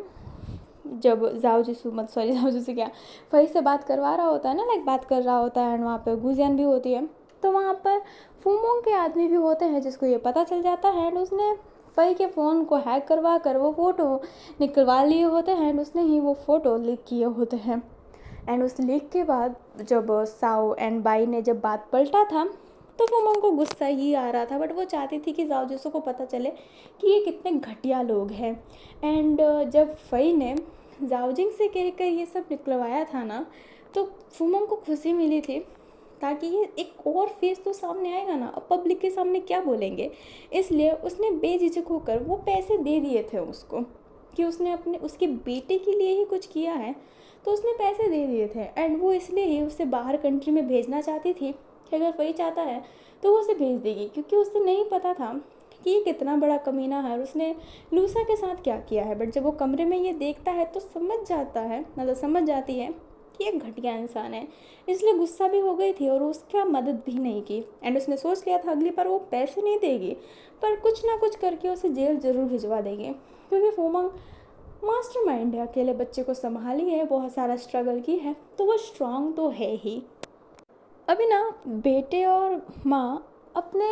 जब जाओ जिसू मत सॉरी जाओ जिसू क्या फई से बात करवा रहा होता है ना, लाइक बात कर रहा होता है, एंड वहाँ पर गुजियान भी होती है, तो वहाँ पर फूमोंग के आदमी भी होते हैं जिसको ये पता चल जाता है। एंड उसने फई के फ़ोन को हैक करवा कर वो फ़ोटो निकलवा लिए होते हैं, एंड उसने ही वो फ़ोटो लीक किए होते हैं। एंड उस लीक के बाद जब साओ एंड बाई ने जब बात पलटा था तो फूमोंग को गुस्सा ही आ रहा था, बट वो चाहती थी कि जाओ जिसो को पता चले कि ये कितने घटिया लोग हैं। एंड जब फई ने जाओजिंग से कहकर ये सब निकलवाया था ना, तो फूमोंग को खुशी मिली थी, ताकि ये एक और फेस तो सामने आएगा ना, अब पब्लिक के सामने क्या बोलेंगे। इसलिए उसने बेझिझक होकर वो पैसे दे दिए थे उसको, कि उसने अपने उसके बेटे के लिए ही कुछ किया है, तो उसने पैसे दे दिए थे। एंड वो इसलिए ही उसे बाहर कंट्री में भेजना चाहती थी कि अगर वही चाहता है तो वो उसे भेज देगी, क्योंकि उसे नहीं पता था कि ये कितना बड़ा कमीना है और उसने लूसा के साथ क्या किया है। बट जब वो कमरे में ये देखता है तो समझ जाता है, मतलब समझ जाती है कि ये घटिया इंसान है। इसलिए गुस्सा भी हो गई थी और उसका मदद भी नहीं की। एंड उसने सोच लिया था अगली बार वो पैसे नहीं देगी, पर कुछ ना कुछ करके उसे जेल ज़रूर भिजवा देगी, क्योंकि फूमंग मास्टरमाइंड है, अकेले बच्चे को संभाली है, बहुत सारा स्ट्रगल की है, तो वो स्ट्रांग तो है ही। अभी ना बेटे और माँ अपने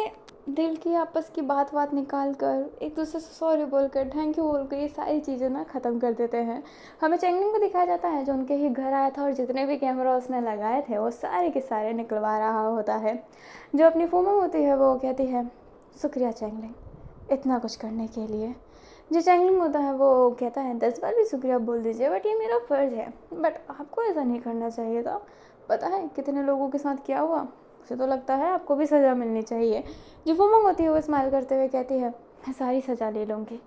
दिल की आपस की बात निकाल कर एक दूसरे से सॉरी बोलकर थैंक यू बोलकर ये सारी चीज़ें ना ख़त्म कर देते हैं। हमें चैंगलिंग को दिखाया जाता है जो उनके ही घर आया था और जितने भी कैमरा उसने लगाए थे वो सारे के सारे निकलवा रहा होता है। जो अपनी फूमंग होती है वो कहती है शुक्रिया चैंगलिंग इतना कुछ करने के लिए। जो चैंगलिंग होता है वो कहता है 10 बार भी शुक्रिया बोल दीजिए, बट ये मेरा फ़र्ज़ है, बट आपको ऐसा नहीं करना चाहिए था। पता है कितने लोगों के साथ क्या हुआ, मुझे तो लगता है आपको भी सज़ा मिलनी चाहिए। जो फूमंग होती है वो स्माइल करते हुए कहती है मैं सारी सज़ा ले लूँगी।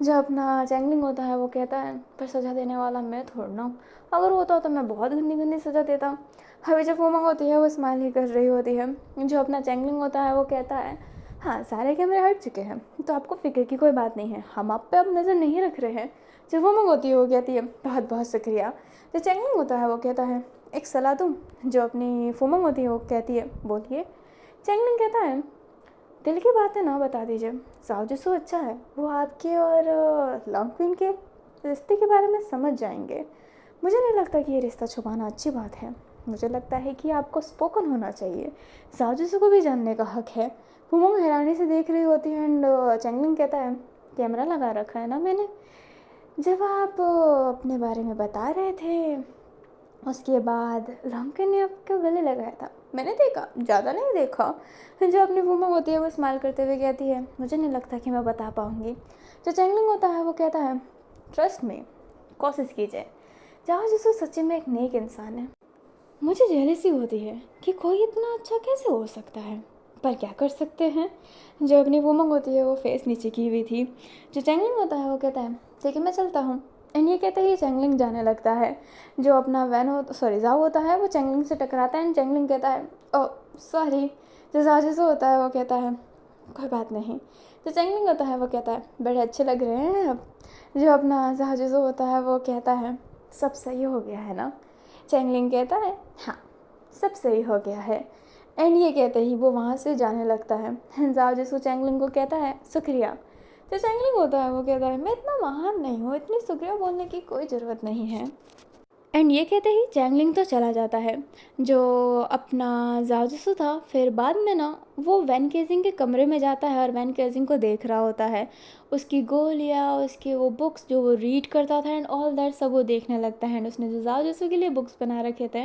जो अपना चैंगलिंग होता है वो कहता है पर सज़ा देने वाला मैं थोड़ा हूँ, अगर होता तो मैं बहुत गंदी गंदी सज़ा देता। अभी जो फूमंग होती है वो स्माइल ही कर रही होती है। जो अपना चैंगलिंग होता है वो कहता है हाँ सारे कैमरे हट चुके हैं तो आपको फिक्र की कोई बात नहीं है, हम आप पे अब नज़र नहीं रख रहे हैं। जो फूमंग होती है वो कहती है बहुत बहुत शुक्रिया। जो चैंगलिंग होता है वो कहता है एक सलाह दूँ। जो अपनी फूमंग होती है वो कहती है बोलिए। चैंगलिंग कहता है दिल की बातें ना बता दीजिए, जाओ जिसो अच्छा है वो आपके और लॉन्ग क्वीन के रिश्ते के बारे में समझ जाएंगे। मुझे नहीं लगता कि ये रिश्ता छुपाना अच्छी बात है, मुझे लगता है कि आपको स्पोकन होना चाहिए, जाओ जिसो को भी जानने का हक है। फूमंग हैरानी से देख रही होती है एंड चैंगलिंग कहता है कैमरा लगा रखा है ना मैंने। जब आप अपने बारे में बता रहे थे उसके बाद रामकिन ने आपको गले लगाया था, मैंने देखा, ज़्यादा नहीं देखा। जो अपनी फूमंग होती है वो स्माइल करते हुए कहती है मुझे नहीं लगता कि मैं बता पाऊँगी। जो चैंगलिंग होता है वो कहता है ट्रस्ट में कोशिश कीजिए, जाओ जिसो सच्ची में एक नेक इंसान है। मुझे जेलसी होती है कि कोई इतना अच्छा कैसे हो सकता है, पर क्या कर सकते हैं। जो अपनी फूमंग होती है वो फेस नीचे की हुई थी। जो चैंगलिंग होता है वो कहता है ठीक है मैं चलता हूँ। एंड ये कहते ही चैंगलिंग जाने लगता है। जो अपना वैन हो सॉरी जाओ होता है वो चैंगलिंग से टकराता है एंड चैंगलिंग कहता है ओ सॉरी। जो जाजिसो होता है वो कहता है कोई बात नहीं। जो चैंगलिंग होता है वो कहता है बड़े अच्छे लग रहे हैं अब। जो अपना जाजिसो होता है वो कहता है सब सही हो गया है ना। चैंगलिंग कहता है हाँ सब सही हो गया है। एंड ये कहते ही वो वहाँ से जाने लगता है। जाओ जिसको चैंगलिंग को कहता है शुक्रिया। जो चैंगलिंग होता है वो कहता है मैं इतना महान नहीं हूँ, इतनी शुक्रिया बोलने की कोई ज़रूरत नहीं है। एंड ये कहते ही चैंगलिंग तो चला जाता है। जो अपना जाओजिसु था फिर बाद में ना वो वैन केजिंग के कमरे में जाता है और वैन केजिंग को देख रहा होता है। उसकी गोलियाँ उसके वो बुक्स जो वो रीड करता था एंड ऑल दैट सब वो देखने लगता है। एंड उसने जो जाओजिसु के लिए बुक्स बना रखे थे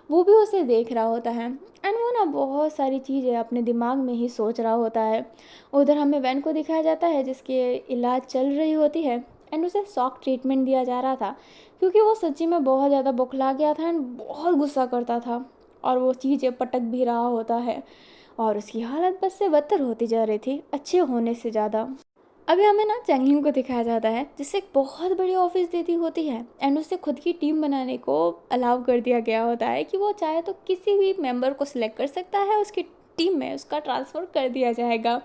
वो भी उसे देख रहा होता है। एंड वो ना बहुत सारी चीज़ें अपने दिमाग में ही सोच रहा होता है। उधर हमें वैन को दिखाया जाता है जिसकी इलाज चल रही होती है एंड उसे शॉक ट्रीटमेंट दिया जा रहा था, क्योंकि वो सच्ची में बहुत ज़्यादा बौखला गया था एंड बहुत गुस्सा करता था और वो चीज़ें पटक भी रहा होता है और उसकी हालत बस से बदतर होती जा रही थी अच्छे होने से ज़्यादा। अभी हमें ना चैंगलिंग को दिखाया जाता है जिससे एक बहुत बड़ी ऑफिस दे दी होती है एंड उससे खुद की टीम बनाने को अलाउ कर दिया गया होता है कि वो चाहे तो किसी भी मेंबर को सिलेक्ट कर सकता है, उसकी टीम में उसका ट्रांसफ़र कर दिया जाएगा।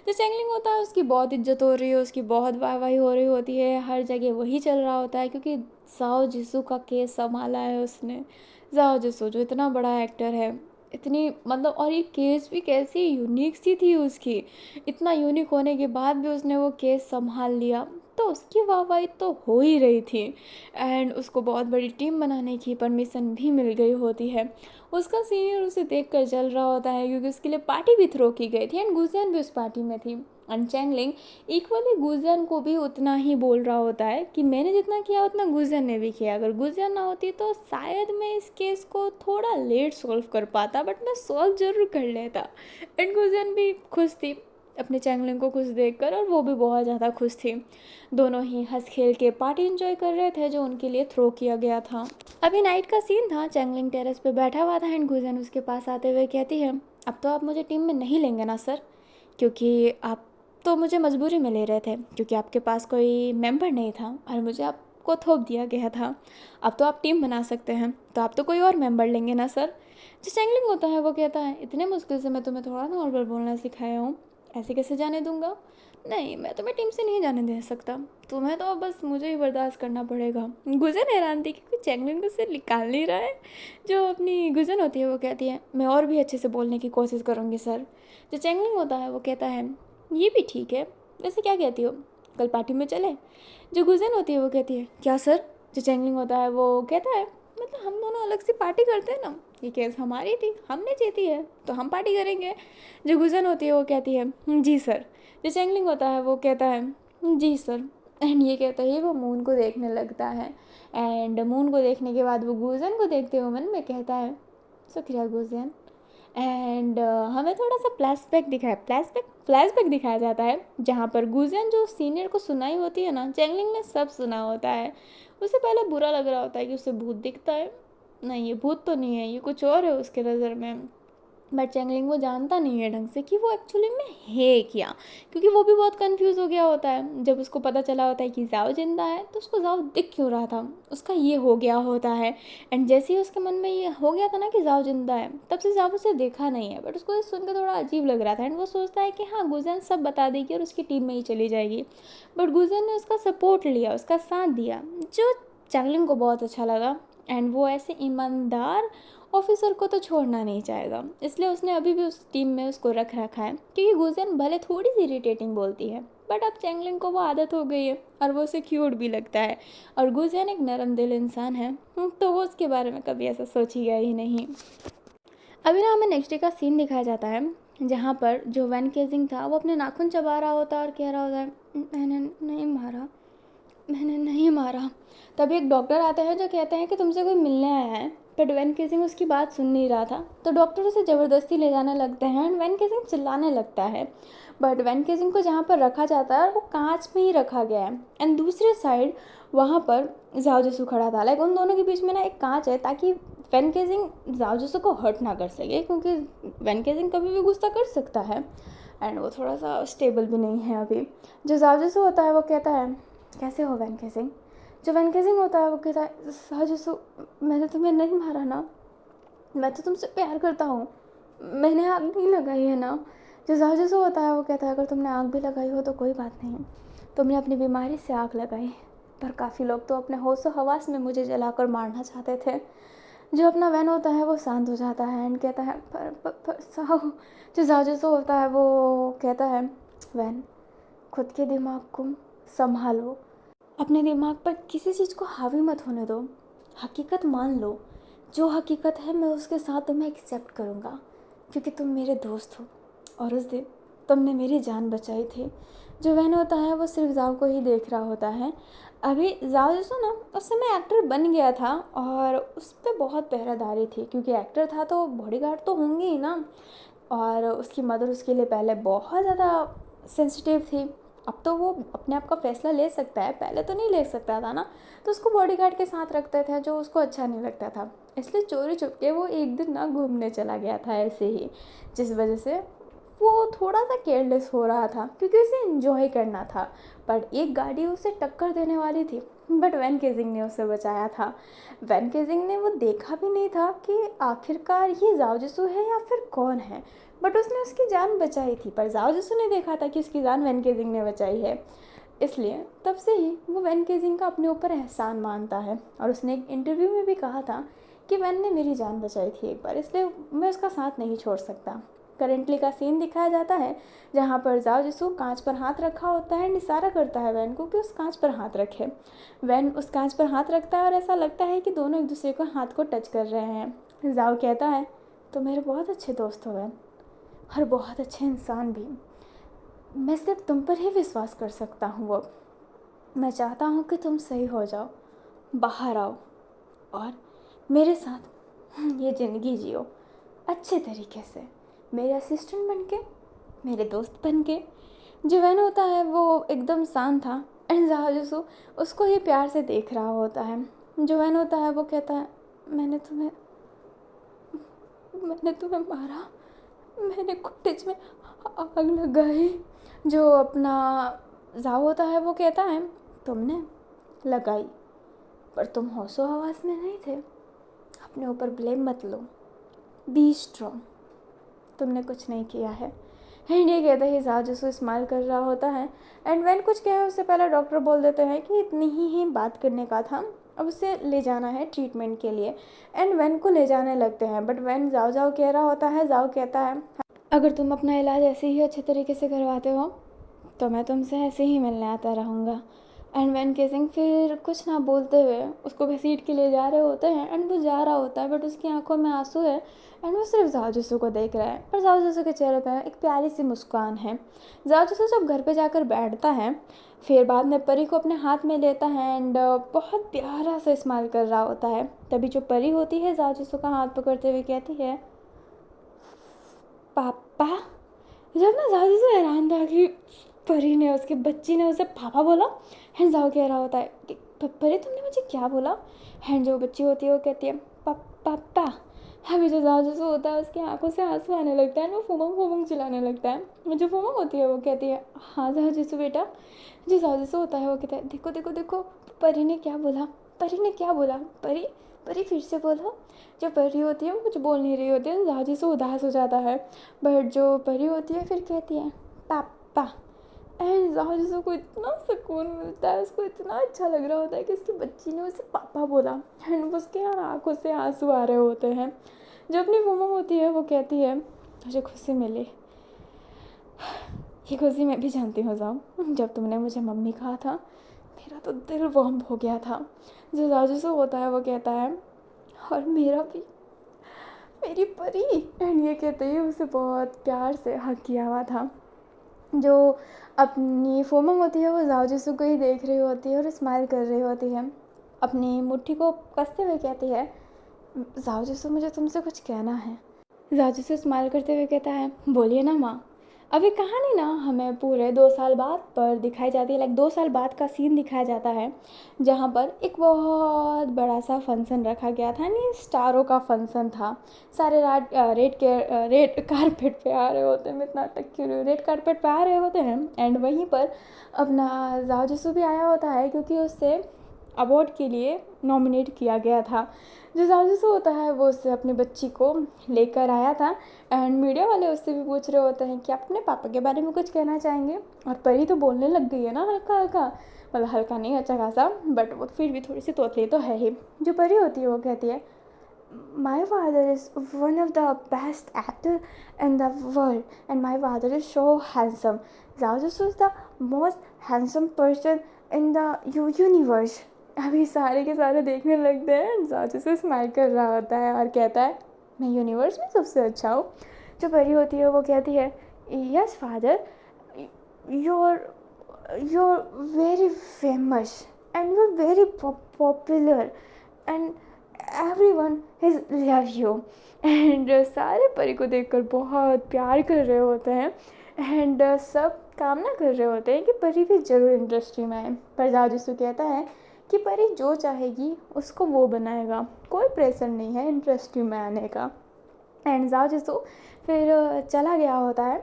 जो चैंगलिंग होता है उसकी बहुत इज्जत हो रही है, उसकी बहुत वाहवाही हो रही होती है, हर जगह वही चल रहा होता है क्योंकि जाओ जिसू का केस संभाला है उसने। जाओ जिसू जो इतना बड़ा एक्टर है, इतनी मतलब, और ये केस भी कैसी यूनिक सी थी उसकी, इतना यूनिक होने के बाद भी उसने वो केस संभाल लिया, तो उसकी वाहवाही तो हो ही रही थी। एंड उसको बहुत बड़ी टीम बनाने की परमिशन भी मिल गई होती है। उसका सीनियर उसे देख कर जल रहा होता है क्योंकि उसके लिए पार्टी भी थ्रो की गई थी एंड गुजियन भी उस पार्टी में थी। एंड चैंगलिंग इक्वली गुजियन को भी उतना ही बोल रहा होता है कि मैंने जितना किया उतना गुजियन ने भी किया, अगर गुजियन ना होती तो शायद मैं इस केस को थोड़ा लेट सॉल्व कर पाता, बट मैं सॉल्व ज़रूर कर लेता। एंड गुजियन भी खुश थी अपने चैंगलिंग को खुश देखकर, और वो भी बहुत ज़्यादा खुश थी। दोनों ही हंस खेल के पार्टी एंजॉय कर रहे थे जो उनके लिए थ्रो किया गया था। अभी नाइट का सीन था, चैंगलिंग टेरेस पे बैठा हुआ था एंड गुजियन उसके पास आते हुए कहती है, अब तो आप मुझे टीम में नहीं लेंगे ना सर, क्योंकि आप तो मुझे मजबूरी में ले रहे थे क्योंकि आपके पास कोई मेंबर नहीं था और मुझे आपको थोप दिया गया था। अब तो आप टीम बना सकते हैं, तो आप तो कोई और मेंबर लेंगे ना सर। जो चैंगलिंग होता है वो कहता है, इतने मुश्किल से मैं तुम्हें थोड़ा नॉर्मल बोलना सिखाया हूँ, ऐसे कैसे जाने दूंगा? नहीं, मैं तुम्हें टीम से नहीं जाने दे सकता, तुम्हें तो बस मुझे ही बर्दाश्त करना पड़ेगा। गुजन हैरान थी क्योंकि चैंगलिंग उसे निकाल नहीं रहा है। जो अपनी गुजन होती है वो कहती है, मैं और भी अच्छे से बोलने की कोशिश करूँगी सर। जो चैंगलिंग होता है वो कहता है, ये भी ठीक है, वैसे क्या कहती हो, कल पार्टी में चले? जो गुजन होती है वो कहती है, क्या सर? जो चैंगलिंग होता है वो कहता है, मतलब हम दोनों अलग से पार्टी करते हैं ना, ये केस हमारी थी, हमने जीती है तो हम पार्टी करेंगे। जो गुजन होती है वो कहती है, जी सर। जो चैंगलिंग होता है वो कहता है, जी सर। एंड ये कहता है वो मून को देखने लगता है एंड मून को देखने के बाद वो गुजन को देखते हुए मन में कहता है, शुक्रिया गुजन। एंड हमें थोड़ा सा फ्लैशबैक दिखाया जाता है जहाँ पर गुजियन जो सीनियर को सुनाई होती है ना, चैंगलिंग ने सब सुना होता है। उसे पहले बुरा लग रहा होता है कि उसे भूत दिखता है, नहीं ये भूत तो नहीं है, ये कुछ और है उसके नज़र में। बट चैंगलिंग वो जानता नहीं है ढंग से कि वो एक्चुअली में है क्या, क्योंकि वो भी बहुत कंफ्यूज हो गया होता है। जब उसको पता चला होता है कि जाओ जिंदा है तो उसको जाओ दिख क्यों रहा था, उसका ये हो गया होता है। एंड जैसे ही उसके मन में ये हो गया था ना कि जाओ जिंदा है, तब से जाओ उसे देखा नहीं है, बट उसको ये सुनकर थोड़ा अजीब लग रहा था एंड वो सोचता है कि हाँ गुजन सब बता देगी और उसकी टीम में ही चली जाएगी। बट गुजन ने उसका सपोर्ट लिया, उसका साथ दिया, जो चैंगलिंग को बहुत अच्छा लगा। एंड वो ऐसे ईमानदार ऑफिसर को तो छोड़ना नहीं चाहेगा, इसलिए उसने अभी भी उस टीम में उसको रख रखा है, क्योंकि गुजन भले थोड़ी सी इरिटेटिंग बोलती है बट अब चैंगलिंग को वो आदत हो गई है और वो उसे क्यूट भी लगता है। और गुजन एक नरम दिल इंसान है, तो वो उसके बारे में कभी ऐसा सोचेगा ही नहीं। अभी ना हमें नेक्स्ट डे का सीन दिखाया जाता है जहाँ पर जो वैन केजिंग था वो अपने नाखून चबा रहा होता है और कह रहा होता है, मैंने नहीं मारा, मैंने नहीं मारा। तभी एक डॉक्टर आता है जो कहते हैं कि तुमसे कोई मिलने आया है, बट वैन केसिंग उसकी बात सुन नहीं रहा था, तो डॉक्टर उसे ज़बरदस्ती ले जाने लगते हैं एंड वैन केसिंग चिल्लाने लगता है। बट वैन केसिंग को जहाँ पर रखा जाता है वो कांच में ही रखा गया है एंड दूसरे साइड वहाँ पर जाओ जसू खड़ा था। लाइक उन दोनों के बीच में ना एक कांच है ताकि वैन केसिंग जाओ जसू को हर्ट ना कर सके, क्योंकि वैन केसिंग कभी भी गुस्सा कर सकता है एंड वो थोड़ा सा स्टेबल भी नहीं है अभी। जो जाओ जसू होता है वो कहता है, कैसे हो वैन केसिंग? जो वैन केसिंग होता है वो कहता है, साजिशो मैंने तुम्हें नहीं मारा ना, मैं तो तुमसे प्यार करता हूँ, मैंने आग नहीं लगाई है ना। जो साजिशो होता है वो कहता है, अगर तुमने आग भी लगाई हो तो कोई बात नहीं, तुमने अपनी बीमारी से आग लगाई, पर काफ़ी लोग तो अपने होशो हवास में मुझे जलाकर मारना चाहते थे। जो अपना वैन होता है वो शांत हो जाता है एंड कहता है, पर साहु। जो साजिशो होता है वो कहता है, वैन खुद के दिमाग को संभालो, अपने दिमाग पर किसी चीज़ को हावी मत होने दो, हकीकत मान लो, जो हकीकत है मैं उसके साथ तुम्हें एक्सेप्ट करूँगा, क्योंकि तुम मेरे दोस्त हो और उस दिन तुमने मेरी जान बचाई थी। जो वैन होता है वो सिर्फ जाओ को ही देख रहा होता है। अभी जाओ जो ना उस समय एक्टर बन गया था और उस पर बहुत पहरादारी थी, क्योंकि एक्टर था तो बॉडीगार्ड तो होंगे ही ना, और उसकी मदर उसके लिए पहले बहुत ज़्यादा सेंसिटिव थी। अब तो वो अपने आप का फैसला ले सकता है, पहले तो नहीं ले सकता था ना, तो उसको बॉडीगार्ड के साथ रखते थे जो उसको अच्छा नहीं लगता था। इसलिए चोरी छुप के वो एक दिन ना घूमने चला गया था ऐसे ही, जिस वजह से वो थोड़ा सा केयरलेस हो रहा था क्योंकि उसे एंजॉय करना था। पर एक गाड़ी उसे टक्कर देने वाली थी, बट वैन केजिंग ने उसे बचाया था। वैन केजिंग ने वो देखा भी नहीं था कि आखिरकार ये जाओ जिसू है या फिर कौन है, बट उसने उसकी जान बचाई थी। पर जाओ जिसू ने देखा था कि उसकी जान वैन केजिंग ने बचाई है, इसलिए तब से ही वो वैन केजिंग का अपने ऊपर एहसान मानता है। और उसने एक इंटरव्यू में भी कहा था कि वैन ने मेरी जान बचाई थी एक बार, इसलिए मैं उसका साथ नहीं छोड़ सकता। करेंटली का सीन दिखाया जाता है जहाँ पर जाओ जिसू कांच पर हाथ रखा होता है, इशारा करता है वैन को कि उस कांच पर हाथ रखे। वैन उस कांच पर हाथ रखता है और ऐसा लगता है कि दोनों एक दूसरे को हाथ को टच कर रहे हैं। जाओ कहता है, तो मेरे बहुत अच्छे दोस्त हो वैन, और बहुत अच्छे इंसान भी। मैं सिर्फ तुम पर ही विश्वास कर सकता हूँ अब। मैं चाहता हूँ कि तुम सही हो जाओ, बाहर आओ और मेरे साथ ये ज़िंदगी जियो अच्छे तरीके से, मेरे असिस्टेंट बन के, मेरे दोस्त बन के। जो वैन होता है वो एकदम शांत था एंड जाओ उसको ये प्यार से देख रहा होता है। जो वैन होता है वो कहता है, मैंने तुम्हें मारा, मैंने कॉटेज में आग लगाई। जो अपना जाओ होता है वो कहता है, तुमने लगाई पर तुम होशो हवास में नहीं थे, अपने ऊपर ब्लेम मत लो, बी स्ट्रॉन्ग, तुमने कुछ नहीं किया है। एंड ये कहते ही जाओ जिसको स्माइल कर रहा होता है एंड वैन कुछ कहे उससे पहले डॉक्टर बोल देते हैं कि इतनी ही बात करने का था, अब उसे ले जाना है ट्रीटमेंट के लिए। एंड वैन को ले जाने लगते हैं, बट वैन जाओ जाओ कह रहा होता है। जाओ कहता है, अगर तुम अपना इलाज ऐसे ही अच्छे तरीके से करवाते हो तो मैं तुमसे ऐसे ही मिलने आता रहूँगा। एंड वैन केसिंग फिर कुछ ना बोलते हुए उसको घसीट के ले जा रहे होते हैं एंड वो जा रहा होता है, बट उसकी आंखों में आंसू है एंड वो सिर्फ जाओ जिसू को देख रहा है। पर जाओ जिसू के चेहरे पर एक प्यारी सी मुस्कान है। जाओ जिसू जब घर पे जाकर बैठता है फिर बाद में परी को अपने हाथ में लेता है एंड बहुत प्यारा सा स्माइल कर रहा होता है। तभी जो परी होती है जाओ जिसू का हाथ पकड़ते हुए कहती है, पापा। जब ना जाओ जिसू हैरान था कि परी ने उसके बच्ची ने उसे पापा बोला। एंड जाओ कह रहा होता है कि परी तुमने मुझे क्या बोला। एंड जो बच्ची होती है वो कहती है, पापा। अभी जो जाओ जैसे होता है उसकी आंखों से आंसू आने लगता है, वो फुमंग फुमंग चिल्लाने लगता है। जो फुमंग होती है वो कहती है, हाँ जाओ जैसू बेटा। जो जाओ जैसू होता है वो कहता है, देखो देखो देखो परी ने क्या बोला, परी ने क्या बोला, परी परी फिर से बोलो। जो परी होती है वो कुछ बोल नहीं रही होती है, जाओ जैसू उदास हो जाता है। बट जो परी होती है फिर कहती है, पापा। एंड जाओ जिसको को इतना सुकून मिलता है, उसको इतना अच्छा लग रहा होता है कि उसकी बच्ची ने उसे पापा बोला। एंड उसके यहाँ आंखों से आंसू आ रहे होते हैं। जो अपनी मम्मा होती है वो कहती है, मुझे खुशी मिली, ये खुशी मैं भी जानती हूँ जाओ। जब तुमने मुझे मम्मी कहा था मेरा तो दिल वार्म हो गया था। जो जाजू से होता है वो कहता है, और मेरा भी, मेरी परी। एंड ये कहते ही उसे बहुत प्यार से हग किया हुआ था। जो अपनी फोमंग होती है वो जाओ जिसू को ही देख रही होती है और स्माइल कर रही होती है, अपनी मुट्ठी को कसते हुए कहती है, जाओ जिसू मुझे तुमसे कुछ कहना है। जाओ जिसू स्माइल करते हुए कहता है, बोलिए ना माँ। अभी कहानी ना हमें पूरे 2 साल बाद पर दिखाई जाती है, लाइक 2 साल बाद का सीन दिखाया जाता है जहाँ पर एक बहुत बड़ा सा फंक्शन रखा गया था, यानी स्टारों का फंक्शन था। सारे रेड कारपेट पे आ रहे होते हैं, मैं इतना अटक क्यों रही हूँ, रेड कारपेट पे आ रहे होते हैं। एंड वहीं पर अपना जाओ जिसू भी आया होता है क्योंकि उससे अवार्ड के लिए नॉमिनेट किया गया था। जो जाओ जिसू होता है वो उससे अपनी बच्ची को लेकर आया था एंड मीडिया वाले उससे भी पूछ रहे होते हैं कि आप अपने पापा के बारे में कुछ कहना चाहेंगे। और परी तो बोलने लग गई है ना, हल्का हल्का, मतलब हल्का नहीं, अच्छा खासा, बट वो फिर भी थोड़ी सी तोतली तो है ही। जो परी होती है वो कहती है, my father is one of the best actor in the world and my father is so handsome. Zhao Zhisu is the most handsome person in the universe. अभी सारे के सारे देखने लगते हैं, जाओ जिसू स्माइल कर रहा होता है और कहता है, मैं यूनिवर्स में सबसे अच्छा हूँ। जो परी होती है वो कहती है, yes father, you're very famous and you're very popular and everyone is love you. And सारे परी को देखकर बहुत प्यार कर रहे होते हैं एंड सब कामना कर रहे होते हैं कि परी भी ज़रूर इंडस्ट्री में आए। पर जाओ जिसू कहता है कि परी जो चाहेगी उसको वो बनाएगा, कोई प्रेशर नहीं है इंडस्ट्री में आने का। एंड जाओ जिसू फिर चला गया होता है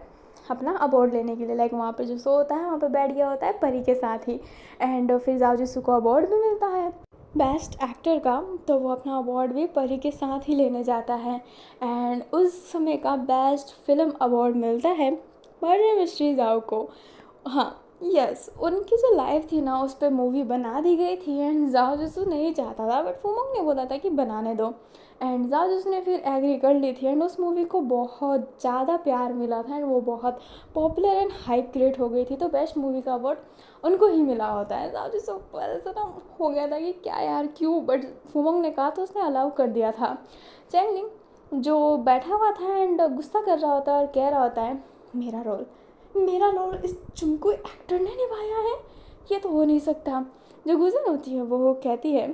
अपना अवार्ड लेने के लिए। लाइक वहाँ पे जो शो होता है वहाँ पे बैठ गया होता है परी के साथ ही। एंड फिर जाओ जिसू को अवार्ड भी मिलता है बेस्ट एक्टर का, तो वो अपना अवार्ड भी परी के साथ ही लेने जाता है। एंड उस समय का बेस्ट फिल्म अवार्ड मिलता है मर्डर मिस्ट्री जाओ को। हाँ, यस, उनकी जो लाइफ थी ना उस पर मूवी बना दी गई थी। एंड जाओ जिसू नहीं चाहता था, बट फुमंग ने बोला था कि बनाने दो। एंड जाओ जिसू ने फिर एग्री कर ली थी। एंड उस मूवी को बहुत ज़्यादा प्यार मिला था एंड वो बहुत पॉपुलर एंड हाइप क्रिएट हो गई थी। तो बेस्ट मूवी का अवार्ड उनको ही मिला होता है। जाओ जिसू पर ऐसा ना हो गया था कि क्या यार क्यों, बट फुमंग ने कहा तो उसने अलाउ कर दिया था। चैंगलिंग जो बैठा हुआ था एंड गुस्सा कर रहा होता है और कह रहा होता है मेरा रोल इस चुमकू एक्टर ने निभाया है, ये तो हो नहीं सकता। जो गुजर होती है वो कहती है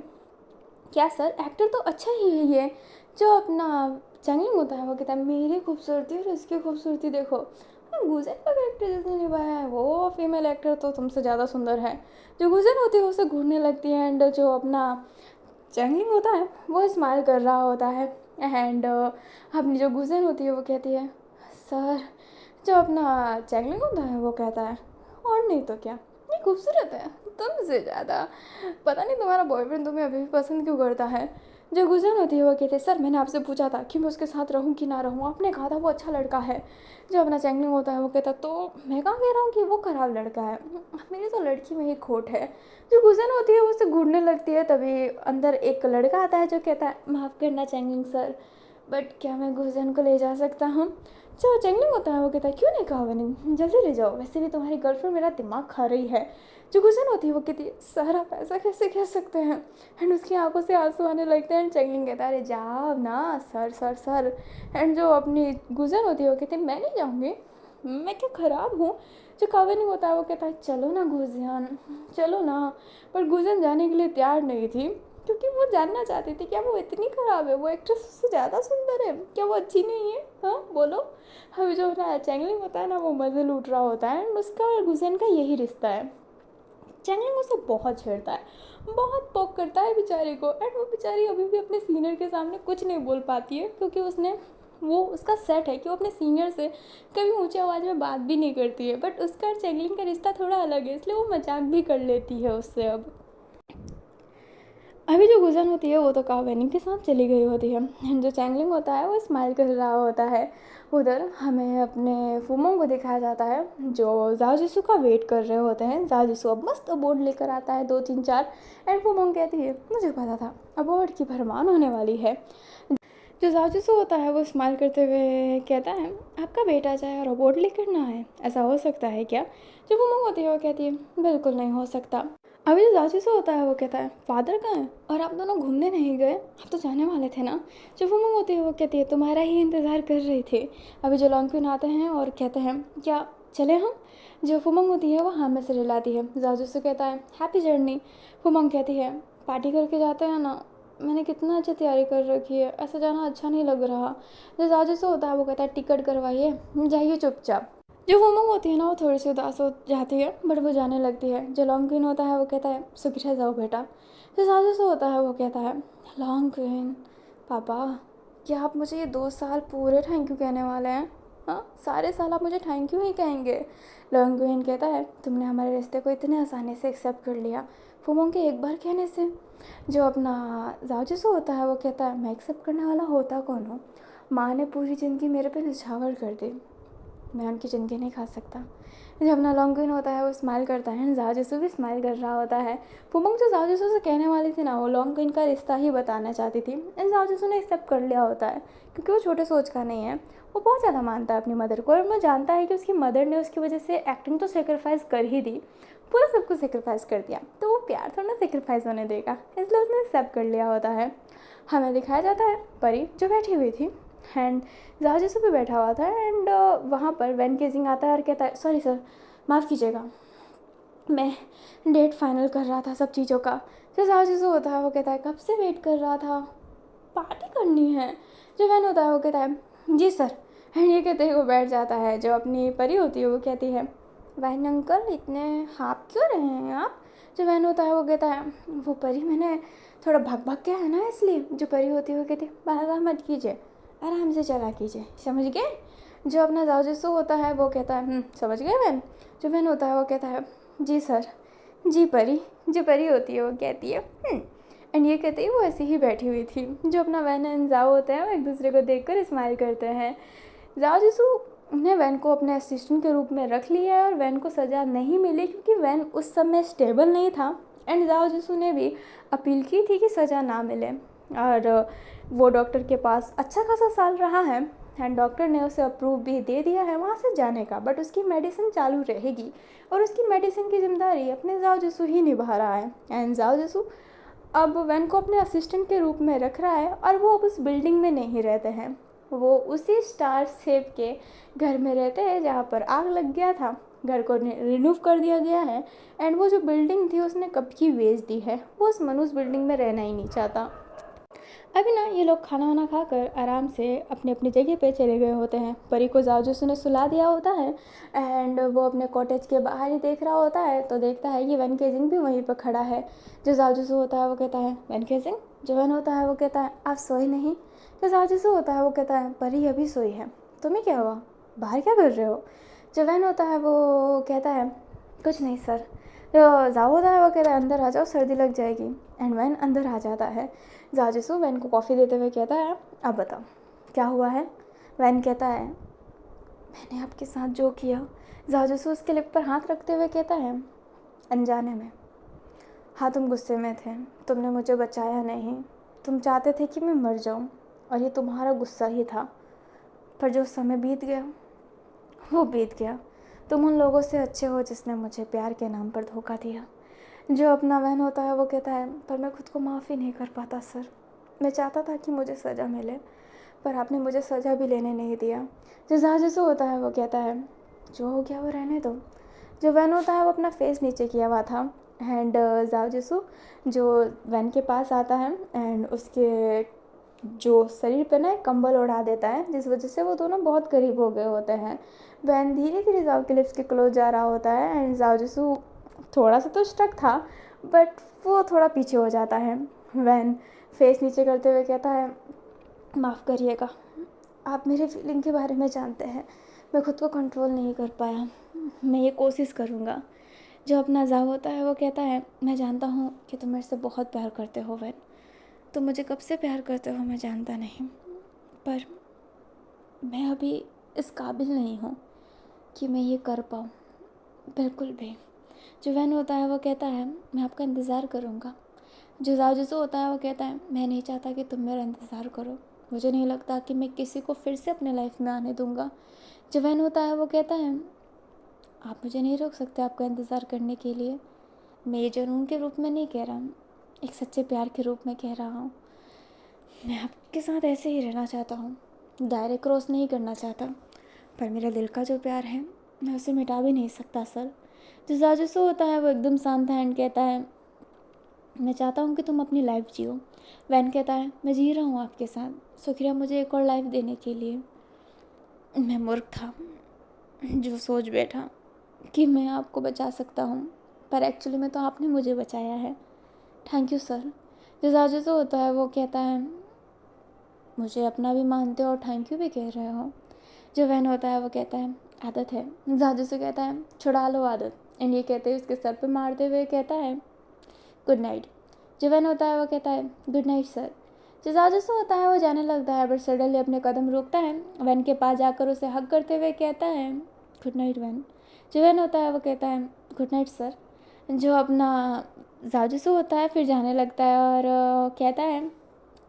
क्या सर, एक्टर तो अच्छा ही है ये। जो अपना चैंगलिंग होता है वो कहता है मेरी खूबसूरती और इसकी खूबसूरती देखो। गुजर का कैरेक्टर जिसने निभाया है वो फीमेल एक्टर तो तुमसे ज़्यादा सुंदर है। जो गुजर होती है उसे घूरने लगती है एंड जो अपना चैंगलिंग होता है वो स्माइल कर रहा होता है। एंड अपनी जो गुजर होती है वो कहती है सर। जो अपना चैंगलिंग होता है वो कहता है और नहीं तो क्या, ये खूबसूरत है तुमसे ज़्यादा, पता नहीं तुम्हारा बॉयफ्रेंड तुम्हें अभी भी पसंद क्यों करता है। जो गुजर होती है वो कहते हैं सर मैंने आपसे पूछा था कि मैं उसके साथ रहूँ कि ना रहूँ, आपने कहा था वो अच्छा लड़का है। जो अपना चैंगलिंग होता है वो कहता तो मैं कहाँ कह रहा हूँ कि वो ख़राब लड़का है, मेरी तो लड़की में ही खोट है। जो गुजर होती है वो उससे घूरने लगती है, तभी अंदर एक लड़का आता है जो कहता है माफ़ करना चैंगलिंग सर, बट क्या मैं गुजन को ले जा सकता हूँ। जो चैंगलिंग होता है वो कहता है क्यों नहीं कहा मैंने, जल्दी ले जाओ, वैसे भी तुम्हारी गर्लफ्रेंड मेरा दिमाग खा रही है। जो गुजन होती है वो कहती है सर आप ऐसा कैसे कह सकते हैं। एंड उसकी आंखों से आंसू आने लगते हैं एंड चैंगलिंग कहता है अरे जाओ ना सर सर सर। एंड जो अपनी गुजन होती है वो कहती है मैं नहीं जाऊँगी, मैं क्या ख़राब हूँ। जो काविनी होता है वो कहता है चलो ना गुजन चलो ना, पर गुजन जाने के लिए तैयार नहीं थी क्योंकि वो जानना चाहती थी क्या वो इतनी ख़राब है, वो एक्ट्रेस उससे ज़्यादा सुंदर है, क्या वो अच्छी नहीं है, हाँ बोलो। अभी जो अपना चैंगलिंग होता है ना वो मज़े लूट रहा होता है एंड उसका और गुजन का यही रिश्ता है। चैंगलिंग उसे बहुत छेड़ता है, बहुत पोक करता है बेचारी को। एंड वो बेचारी अभी भी अपने सीनियर के सामने कुछ नहीं बोल पाती है क्योंकि उसने वो उसका सेट है कि वो अपने सीनियर से कभी ऊंची आवाज़ में बात भी नहीं करती है। बट उसका और चैंगलिंग का रिश्ता थोड़ा अलग है इसलिए वो मजाक भी कर लेती है उससे। अब अभी जो गुजन होती है वो तो कावेनी के साथ चली गई होती है। जो चैंगलिंग होता है वो स्माइल कर रहा होता है। उधर हमें अपने फुमोंग को दिखाया जाता है जो जाओ जिसू का वेट कर रहे होते हैं। जाओ जिसू अब मस्त अवार्ड लेकर आता है 2 3 4। एंड फुमोंग कहती है मुझे पता था अवार्ड की भरमार होने वाली है। जो जाओ जिसू होता है वो स्माइल करते हुए कहता है आपका बेटा जाए और अवार्ड लेकर ना आए, ऐसा हो सकता है क्या। जो फुमोंग होती है वो कहती है बिल्कुल नहीं हो सकता। अभी जो जाची से होता है वो कहता है फादर कहाँ है और आप दोनों घूमने नहीं गए, आप तो जाने वाले थे ना। जो फुमंग होती है वो कहती है तुम्हारा ही इंतज़ार कर रही थी। अभी जो लॉन्गक्विन आते हैं और कहते हैं क्या चले हम। जो फुमंग होती है वो हाँ में से रिलाती है। जाजू से कहता है हैप्पी जर्नी। फुमंग कहती है पार्टी करके जाते हैं ना, मैंने कितना अच्छी तैयारी कर रखी है, ऐसा जाना अच्छा नहीं लग रहा। जो जाजू से होता है वो कहता है टिकट करवाइए जाइए चुपचाप। जो फुमंग होती है ना वो थोड़ी सी उदास हो जाती है बट वो जाने लगती है। जो लॉन्गक्विन होता है वो कहता है सुखी रह जाओ बेटा। जो साजू से होता है वो कहता है लॉन्गक्विन पापा क्या आप मुझे ये 2 साल पूरे थैंक यू कहने वाले हैं, हाँ सारे साल आप मुझे थैंक यू ही कहेंगे। लॉन्गक्विन कहता है तुमने हमारे रिश्ते को इतने आसानी से एक्सेप्ट कर लिया फुमंग के एक बार कहने से। जो अपना जाओ होता है वो कहता है मैं एक्सेप्ट करने वाला होता कौन हूँ, माँ ने पूरी ज़िंदगी मेरे पे निछावर कर दी, मैं उनकी ज़िंदगी नहीं खा सकता। जब अपना लॉन्गक्विन होता है वो स्माइल करता है जाओ जिसू भी स्माइल कर रहा होता है। फुमंग जो जाओ जिसू से कहने वाली थी ना वो लॉन्गक्विन का रिश्ता ही बताना चाहती थी। जाओ जिसू ने एक्सेप्ट कर लिया होता है क्योंकि वो छोटे सोच का नहीं है, वो बहुत ज़्यादा मानता है अपनी मदर को और वो जानता है कि उसकी मदर ने उसकी वजह से एक्टिंग तो सेक्रीफाइस कर ही दी, पूरा सब कुछ सेक्रीफाइस कर दिया, तो वो प्यार थोड़ा ना सेक्रीफाइस होने देगा, इसलिए उसने एक्सेप्ट कर लिया होता है। हमें दिखाया जाता है परी जो बैठी हुई थी एंड जाओ जिसू भी बैठा हुआ था। एंड वहाँ पर वैन केजिंग आता है और कहता है सॉरी सर माफ़ कीजिएगा, मैं डेट फाइनल कर रहा था सब चीज़ों का। जो जाओ जिसू होता है वो कहता है कब से वेट कर रहा था, पार्टी करनी है। जो वैन होता है वो कहता है जी सर। एंड ये कहते ही वो बैठ जाता है। जो अपनी परी होती है वो कहती है वैन अंकल इतने हाँप क्यों रहे हैं आप। जो वैन होता है वो कहता है वो परी मैंने थोड़ा भाग भाग के है ना इसलिए। जो परी होती है वो कहती है भागा मत कीजिए, आराम से चला कीजिए, समझ गए। जो अपना जाओ जिसू होता है वो कहता है समझ गए वैन। जो वैन होता है वो कहता है जी सर। जी परी, जो परी होती है वो कहती है एंड ये कहते ही वो ऐसे ही बैठी हुई थी। जो अपना वैन एंड जाओ होते हैं वो एक दूसरे को देखकर स्माइल करते हैं। जाओ जिसू ने वैन को अपने असिस्टेंट के रूप में रख लिया है और वैन को सज़ा नहीं मिली क्योंकि वैन उस समय स्टेबल नहीं था। एंड जाओ जिसू ने भी अपील की थी कि सज़ा ना मिले और वो डॉक्टर के पास अच्छा खासा साल रहा है एंड डॉक्टर ने उसे अप्रूव भी दे दिया है वहाँ से जाने का, बट उसकी मेडिसिन चालू रहेगी और उसकी मेडिसिन की जिम्मेदारी अपने जाओ जिसू ही निभा रहा है। एंड जाओ जिसू अब वैन को अपने असिस्टेंट के रूप में रख रहा है और वो अब उस बिल्डिंग में नहीं रहते हैं, वो उसी स्टार शेप के घर में रहते हैं जहाँ पर आग लग गया था। घर को रिमूव कर दिया गया है एंड वो जो बिल्डिंग थी उसने कब की बेच दी है। वो उस मनुष्य बिल्डिंग में रहना ही नहीं चाहता। अभी ना ये लोग खाना वाना खाकर आराम से अपनी अपनी जगह पे चले गए होते हैं। परी को जाओ ने सुला दिया होता है एंड वो अपने कॉटेज के बाहर ही देख रहा होता है तो देखता है कि वैन केजिंग भी वहीं पर खड़ा है। जो जाओ होता है वो कहता है वैन केजिंग। जो वैन होता है वो कहता है आप सोए नहीं। जो जाओ होता है वो कहता है परी अभी सोई है, तुम्हें क्या हुआ, बाहर क्या कर रहे हो। जो वैन होता है वो कहता है कुछ नहीं सर। जो जाओ होता है वो कहता है अंदर आ जाओ सर्दी लग जाएगी एंड वैन अंदर आ जाता है। जाजिसू वैन को कॉफ़ी देते हुए कहता है अब बताओ क्या हुआ है। वैन कहता है मैंने आपके साथ जो किया। जाजिसू उसके लिप पर हाथ रखते हुए कहता है अनजाने में। हाँ तुम गुस्से में थे, तुमने मुझे बचाया नहीं, तुम चाहते थे कि मैं मर जाऊँ और ये तुम्हारा गुस्सा ही था। पर जो समय बीत गया वो बीत गया। तुम उन लोगों से अच्छे हो जिसने मुझे प्यार के नाम पर धोखा दिया। जो अपना वैन होता है वो कहता है पर मैं खुद को माफ़ ही नहीं कर पाता सर। मैं चाहता था कि मुझे सज़ा मिले पर आपने मुझे सज़ा भी लेने नहीं दिया। जो जाजिसू होता है वो कहता है जो हो गया वो रहने दो। जो वैन होता है वो अपना फेस नीचे किया हुआ था एंड जाजिसू जो वैन के पास आता है एंड उसके जो शरीर पे ना कंबल उड़ा देता है जिस वजह से वो दोनों बहुत करीब हो गए होते हैं। वैन धीरे धीरे जाओ के लिप्स के क्लोज जा रहा होता है एंड जाजिसू थोड़ा सा तो स्टक था बट वो थोड़ा पीछे हो जाता है। वैन फेस नीचे करते हुए कहता है माफ़ करिएगा, आप मेरे फीलिंग के बारे में जानते हैं, मैं खुद को कंट्रोल नहीं कर पाया, मैं ये कोशिश करूँगा। जो अपना जाओ होता है वो कहता है मैं जानता हूँ कि तुम मेरे से बहुत प्यार करते हो वैन, तुम मुझे कब से प्यार करते हो मैं जानता नहीं, पर मैं अभी इस काबिल नहीं हूँ कि मैं ये कर पाऊँ, बिल्कुल भी। जो वैन होता है वो कहता है मैं आपका इंतज़ार करूँगा। जो जाजिसू होता है वो कहता है मैं नहीं चाहता कि तुम मेरा इंतज़ार करो, मुझे नहीं लगता कि मैं किसी को फिर से अपने लाइफ में आने दूँगा। जो वैन होता है वो कहता है आप मुझे नहीं रोक सकते आपका इंतज़ार करने के लिए, मैं ये जुनून के रूप में नहीं कह रहा हूँ, एक सच्चे प्यार के रूप में कह रहा हूँ। मैं आपके साथ ऐसे ही रहना चाहता हूँ, दायरे क्रॉस नहीं करना चाहता, पर मेरा दिल का जो प्यार है मैं उसे मिटा भी नहीं सकता सर। जो जाजिसू होता है वो एकदम शांत है एंड कहता है मैं चाहता हूँ कि तुम अपनी लाइफ जियो। वैन कहता है मैं जी रहा हूँ आपके साथ, शुक्रिया मुझे एक और लाइफ देने के लिए। मैं मूर्ख था जो सोच बैठा कि मैं आपको बचा सकता हूँ, पर एक्चुअली में तो आपने मुझे बचाया है, थैंक यू सर। जो जाजिसू होता है वो कहता है मुझे अपना भी मानते हो और थैंक यू भी कह रहे हो। जो वैन होता है वो कहता है आदत है। जाजिसू कहता है छुड़ा लो आदत एंड ये कहते हुए उसके सर पे मारते हुए कहता है गुड नाइट। जो वैन होता है वो कहता है गुड नाइट सर। जो जाजिसू होता है वो जाने लगता है बट सडनली अपने कदम रोकता है, वैन के पास जाकर उसे हग करते हुए कहता है गुड नाइट वैन। जो वैन होता है वो कहता है गुड नाइट सर। जो अपना जाजिसू होता है फिर जाने लगता है और कहता है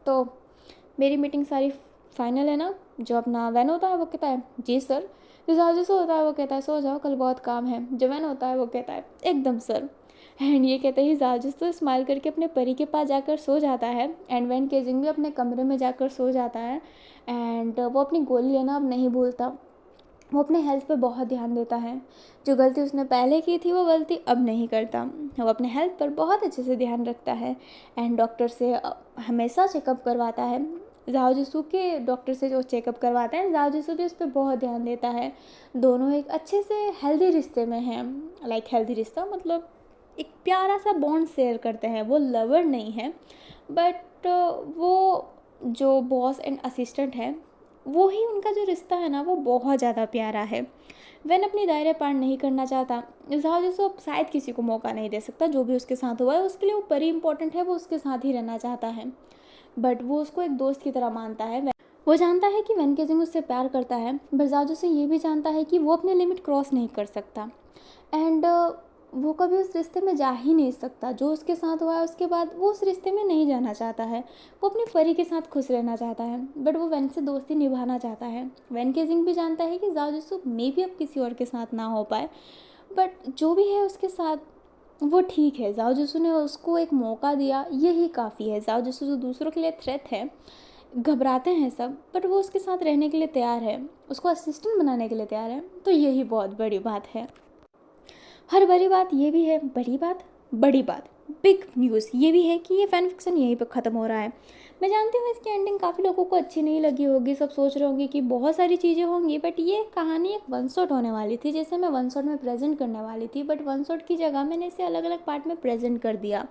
तो मेरी मीटिंग सारी फाइनल है ना। जो अपना वैन होता है वो कहता है जी सर। जो जाजिसू होता है वो कहता है सो जाओ कल बहुत काम है। जो वैन होता है वो कहता है एकदम सर। एंड ये कहते ही जाजिसू स्माइल करके अपने परी के पास जाकर सो जाता है एंड वैन केजिंग भी अपने कमरे में जाकर सो जाता है एंड वो अपनी गोली लेना अब नहीं भूलता, वो अपने हेल्थ पे बहुत ध्यान देता है। जो गलती उसने पहले की थी वो गलती अब नहीं करता, वो अपने हेल्थ पर बहुत अच्छे से ध्यान रखता है एंड डॉक्टर से हमेशा चेकअप करवाता है। जाओजिसू के डॉक्टर से जो चेकअप करवाते हैं जाओजिसू भी उस पर बहुत ध्यान देता है। दोनों एक अच्छे से हेल्दी रिश्ते में हैं, लाइक हेल्दी रिश्ता मतलब एक प्यारा सा बॉन्ड शेयर करते हैं। वो लवर नहीं है बट वो जो बॉस एंड असिस्टेंट है वो ही उनका जो रिश्ता है ना वो बहुत ज़्यादा प्यारा है। वैन अपनी दायरे पार नहीं करना चाहता, ज़ाओ जैसो अब शायद किसी को मौका नहीं दे सकता, जो भी उसके साथ हुआ है उसके लिए वो परी इंपॉर्टेंट है, वो उसके साथ ही रहना चाहता है। बट वो उसको एक दोस्त की तरह मानता है। वो जानता है कि वैन केजिंग उससे प्यार करता है, बट ज़ाओ जैसो ये भी जानता है कि वो अपने लिमिट क्रॉस नहीं कर सकता। एंड वो कभी उस रिश्ते में जा ही नहीं सकता। जो उसके साथ हुआ है उसके बाद वो उस रिश्ते में नहीं जाना चाहता है। वो अपनी परी के साथ खुश रहना चाहता है, बट वो वैन से दोस्ती निभाना चाहता है। वैन केजिंग भी जानता है कि ज़ाओ जैसो मे भी अब किसी और के साथ ना हो पाए, बट जो भी है उसके साथ वो ठीक है। ज़ाओ जैसो ने उसको एक मौका दिया, यही काफ़ी है। ज़ाओ जैसो जो दूसरों के लिए थ्रेट है, घबराते हैं सब, बट वो उसके साथ रहने के लिए तैयार है, उसको असिस्टेंट बनाने के लिए तैयार है, तो यही बहुत बड़ी बात है। हर बड़ी बात ये भी है, बड़ी बात बिग न्यूज़ ये भी है कि ये फैन फिक्शन यहीं पर ख़त्म हो रहा है। मैं जानती हूँ इसकी एंडिंग काफ़ी लोगों को अच्छी नहीं लगी होगी, सब सोच रहे होंगे कि बहुत सारी चीज़ें होंगी, बट ये कहानी एक वन शॉट होने वाली थी, जैसे मैं वन शॉट में प्रेजेंट करने वाली थी, बट वन शॉट की जगह मैंने इसे अलग अलग पार्ट में प्रेजेंट कर दिया।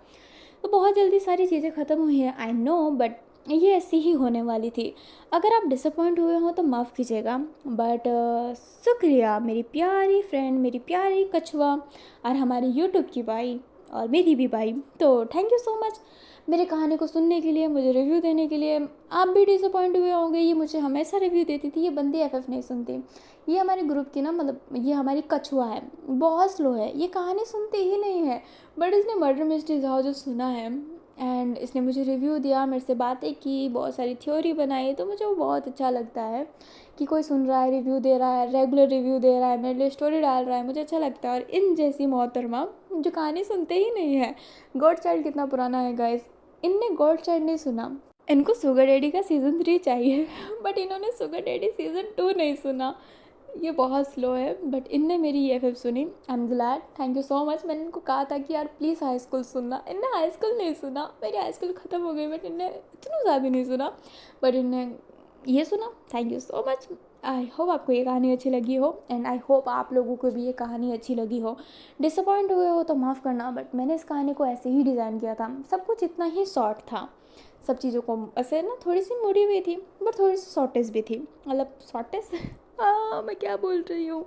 तो बहुत जल्दी सारी चीज़ें ख़त्म हुई हैं, आई नो, बट ये ऐसी ही होने वाली थी। अगर आप डिसअपॉइंट हुए हो तो माफ़ कीजिएगा, बट शुक्रिया मेरी प्यारी फ्रेंड, मेरी प्यारी कछुआ, और हमारी यूट्यूब की भाई और मेरी भी भाई। तो थैंक यू सो मच मेरी कहानी को सुनने के लिए, मुझे रिव्यू देने के लिए। आप भी डिसअपॉइंट हुए होंगे, ये मुझे हमेशा रिव्यू देती थी, ये बंदी एफएफ नहीं सुनती। ये हमारे ग्रुप की ना, मतलब ये हमारी कछुआ है, बहुत स्लो है, ये कहानी सुनती ही नहीं है, बट इसने मर्डर मिस्ट्री जाओ जो सुना है, एंड इसने मुझे रिव्यू दिया, मेरे से बातें की, बहुत सारी थ्योरी बनाई, तो मुझे वो बहुत अच्छा लगता है कि कोई सुन रहा है, रिव्यू दे रहा है, रेगुलर रिव्यू दे रहा है, मेरे लिए स्टोरी डाल रहा है, मुझे अच्छा लगता है। और इन जैसी मोहतरमा जो कहानी सुनते ही नहीं है। गॉड चाइल्ड कितना पुराना है गाइस, इनने गॉड चाइल्ड नहीं सुना, इनको शुगर डैडी का सीज़न 3 चाहिए बट इन्होंने शुगर डैडी सीज़न 2 नहीं सुना। ये बहुत स्लो है, बट इनने मेरी ये एफ सुनी, I am glad, thank you so much. मैंने इनको कहा था कि यार प्लीज़ हाई स्कूल सुनना, इनने हाई स्कूल नहीं सुना, मेरी हाई स्कूल ख़त्म हो गई, बट इनने इतना ज़्यादा नहीं सुना, बट इनने ये सुना, thank you so much. I hope आपको ये कहानी अच्छी लगी हो, एंड आई होप आप लोगों को भी ये कहानी अच्छी लगी हो। डिसअपॉइंट हुए हो तो माफ़ करना, बट मैंने इस कहानी को ऐसे ही डिज़ाइन किया था, सब कुछ इतना ही शॉर्ट था, सब चीज़ों को ऐसे ना थोड़ी सी मुड़ी हुई थी, बट थोड़ी सी शॉर्टेज भी थी, मतलब शॉर्टेज मैं क्या बोल रही हूँ।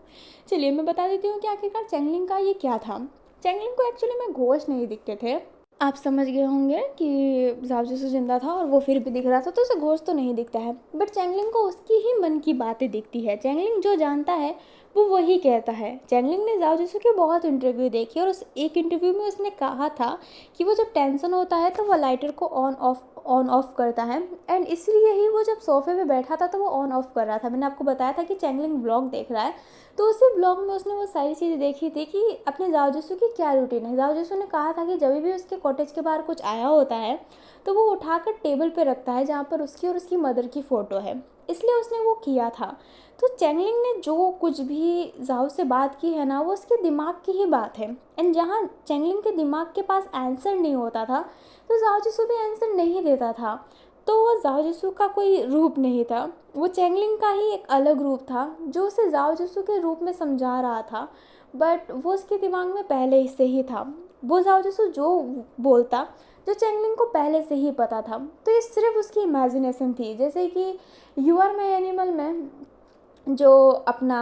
चलिए मैं बता देती हूँ कि आखिरकार चैंगलिंग का ये क्या था। चैंगलिंग को एक्चुअली में घोष नहीं दिखते थे, आप समझ गए होंगे कि ज़ाओ जैसो जिंदा था और वो फिर भी दिख रहा था, तो उसे घोष तो नहीं दिखता है, बट चैंगलिंग को उसकी ही मन की बातें दिखती है। चैंगलिंग जो जानता है वो वही कहता है। चैंगलिंग ने ज़ाओ जैसो के बहुत इंटरव्यू देखे, और उस एक इंटरव्यू में उसने कहा था कि वो जब टेंशन होता है तो वो लाइटर को ऑन ऑफ करता है, एंड इसलिए ही वो जब सोफे पे बैठा था तो वो ऑन ऑफ कर रहा था। मैंने आपको बताया था कि चैंगलिंग ब्लॉग देख रहा है, तो उसी ब्लॉग में उसने वो सारी चीज़ें देखी थी कि अपने ज़ाओ जैसो की क्या रूटीन है। ज़ाओ जैसो ने कहा था कि जब भी उसके कॉटेज के बाहर कुछ आया होता है तो वो उठाकर टेबल पे रखता है जहाँ पर उसकी और उसकी मदर की फ़ोटो है, इसलिए उसने वो किया था। तो चैंगलिंग ने जो कुछ भी ज़ाओ से बात की है ना, वो उसके दिमाग की ही बात है, एंड जहाँ चैंगलिंग के दिमाग के पास आंसर नहीं होता था तो ज़ाओ जैसो भी आंसर नहीं देता था। तो वो ज़ाओ जैसो का कोई रूप नहीं था, वो चैंगलिंग का ही एक अलग रूप था जो उसे ज़ाओ जैसो के रूप में समझा रहा था, बट वो उसके दिमाग में पहले से ही था। वो ज़ाओ जैसो जो बोलता, जो चैंगलिंग को पहले से ही पता था, तो ये सिर्फ उसकी इमेजिनेशन थी। जैसे कि यू आर माई एनिमल में जो अपना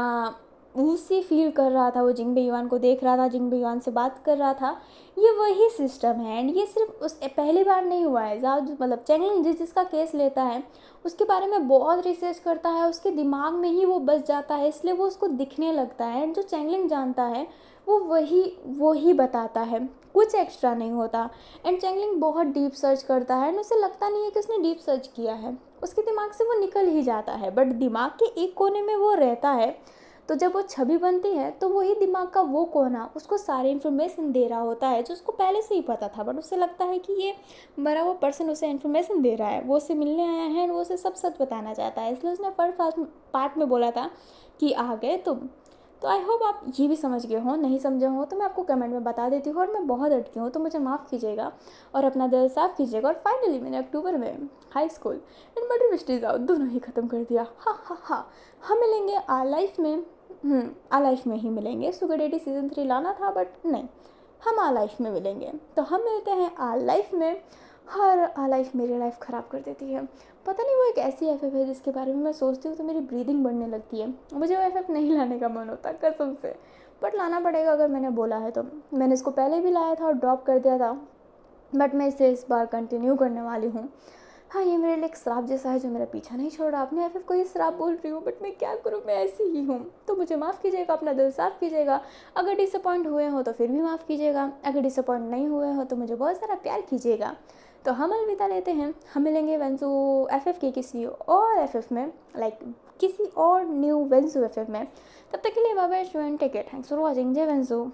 उसी फील कर रहा था, वो जिंग युआन को देख रहा था, जिंग युआन से बात कर रहा था, ये वही सिस्टम है। एंड ये सिर्फ उस पहली बार नहीं हुआ है। ज़ाओ मतलब चैंगलिंग जिसका केस लेता है उसके बारे में बहुत रिसर्च करता है, उसके दिमाग में ही वो बस जाता है, इसलिए वो उसको दिखने लगता है। एंड जो चैंगलिंग जानता है वो ही बताता है, कुछ एक्स्ट्रा नहीं होता। एंड चैंगलिंग बहुत डीप सर्च करता है, एंड उसे लगता नहीं है कि उसने डीप सर्च किया है, उसके दिमाग से वो निकल ही जाता है, बट दिमाग के एक कोने में वो रहता है। तो जब वो छवि बनती है तो वही दिमाग का वो कोना उसको सारी इन्फॉर्मेशन दे रहा होता है, जो उसको पहले से ही पता था, बट उसे लगता है कि ये मरा हुआ पर्सन उसे इन्फॉर्मेशन दे रहा है, वो उसे मिलने आया है, और वो उसे सब सच बताना चाहता है, इसलिए उसने फर्स्ट पार्ट में बोला था कि आ गए तुम। तो आई होप आप ये भी समझ गए हो, नहीं समझे हो तो मैं आपको कमेंट में बता देती हूँ, और मैं बहुत अटकी हूँ तो मुझे माफ़ कीजिएगा और अपना दिल साफ़ कीजिएगा। और फाइनली मैंने अक्टूबर में high school and murder mysteries out दोनों ही ख़त्म कर दिया। हाँ हाँ हाँ, हम मिलेंगे आ लाइफ में, आ लाइफ में ही मिलेंगे। शुगर डैडी सीज़न 3 लाना था बट नहीं, हम आ लाइफ में मिलेंगे। तो हम मिलते हैं आ लाइफ में, हर लाइफ मेरी लाइफ ख़राब कर देती है। पता नहीं वो एक ऐसी एफएफ है जिसके बारे में मैं सोचती हूँ तो मेरी ब्रीदिंग बढ़ने लगती है। मुझे वो एफएफ नहीं लाने का मन होता कसम से, बट लाना पड़ेगा अगर मैंने बोला है तो। मैंने इसको पहले भी लाया था और ड्रॉप कर दिया था, बट मैं इसे इस बार कंटिन्यू करने वाली हूँ। हाँ, ये मेरे लिए एक श्राप जैसा है जो मेरा पीछा नहीं छोड़ रहा। आपने एफएफ को ये श्राप बोल रही हूँ, बट मैं क्या करूँ, मैं ऐसी ही हूँ। तो मुझे माफ़ कीजिएगा, अपना दिल साफ़ कीजिएगा। अगर डिसअपॉइंट हुए हो तो फिर भी माफ़ कीजिएगा, अगर डिसअपॉइंट नहीं हुए हो तो मुझे बहुत सारा प्यार कीजिएगा। तो हम अलविदा लेते हैं, हम मिलेंगे वेंसू एफएफ के किसी और एफएफ में, लाइक किसी और न्यू वेंसू एफएफ में। तब तक के लिए bye bye, take care, thanks for watching, जय वेंसू।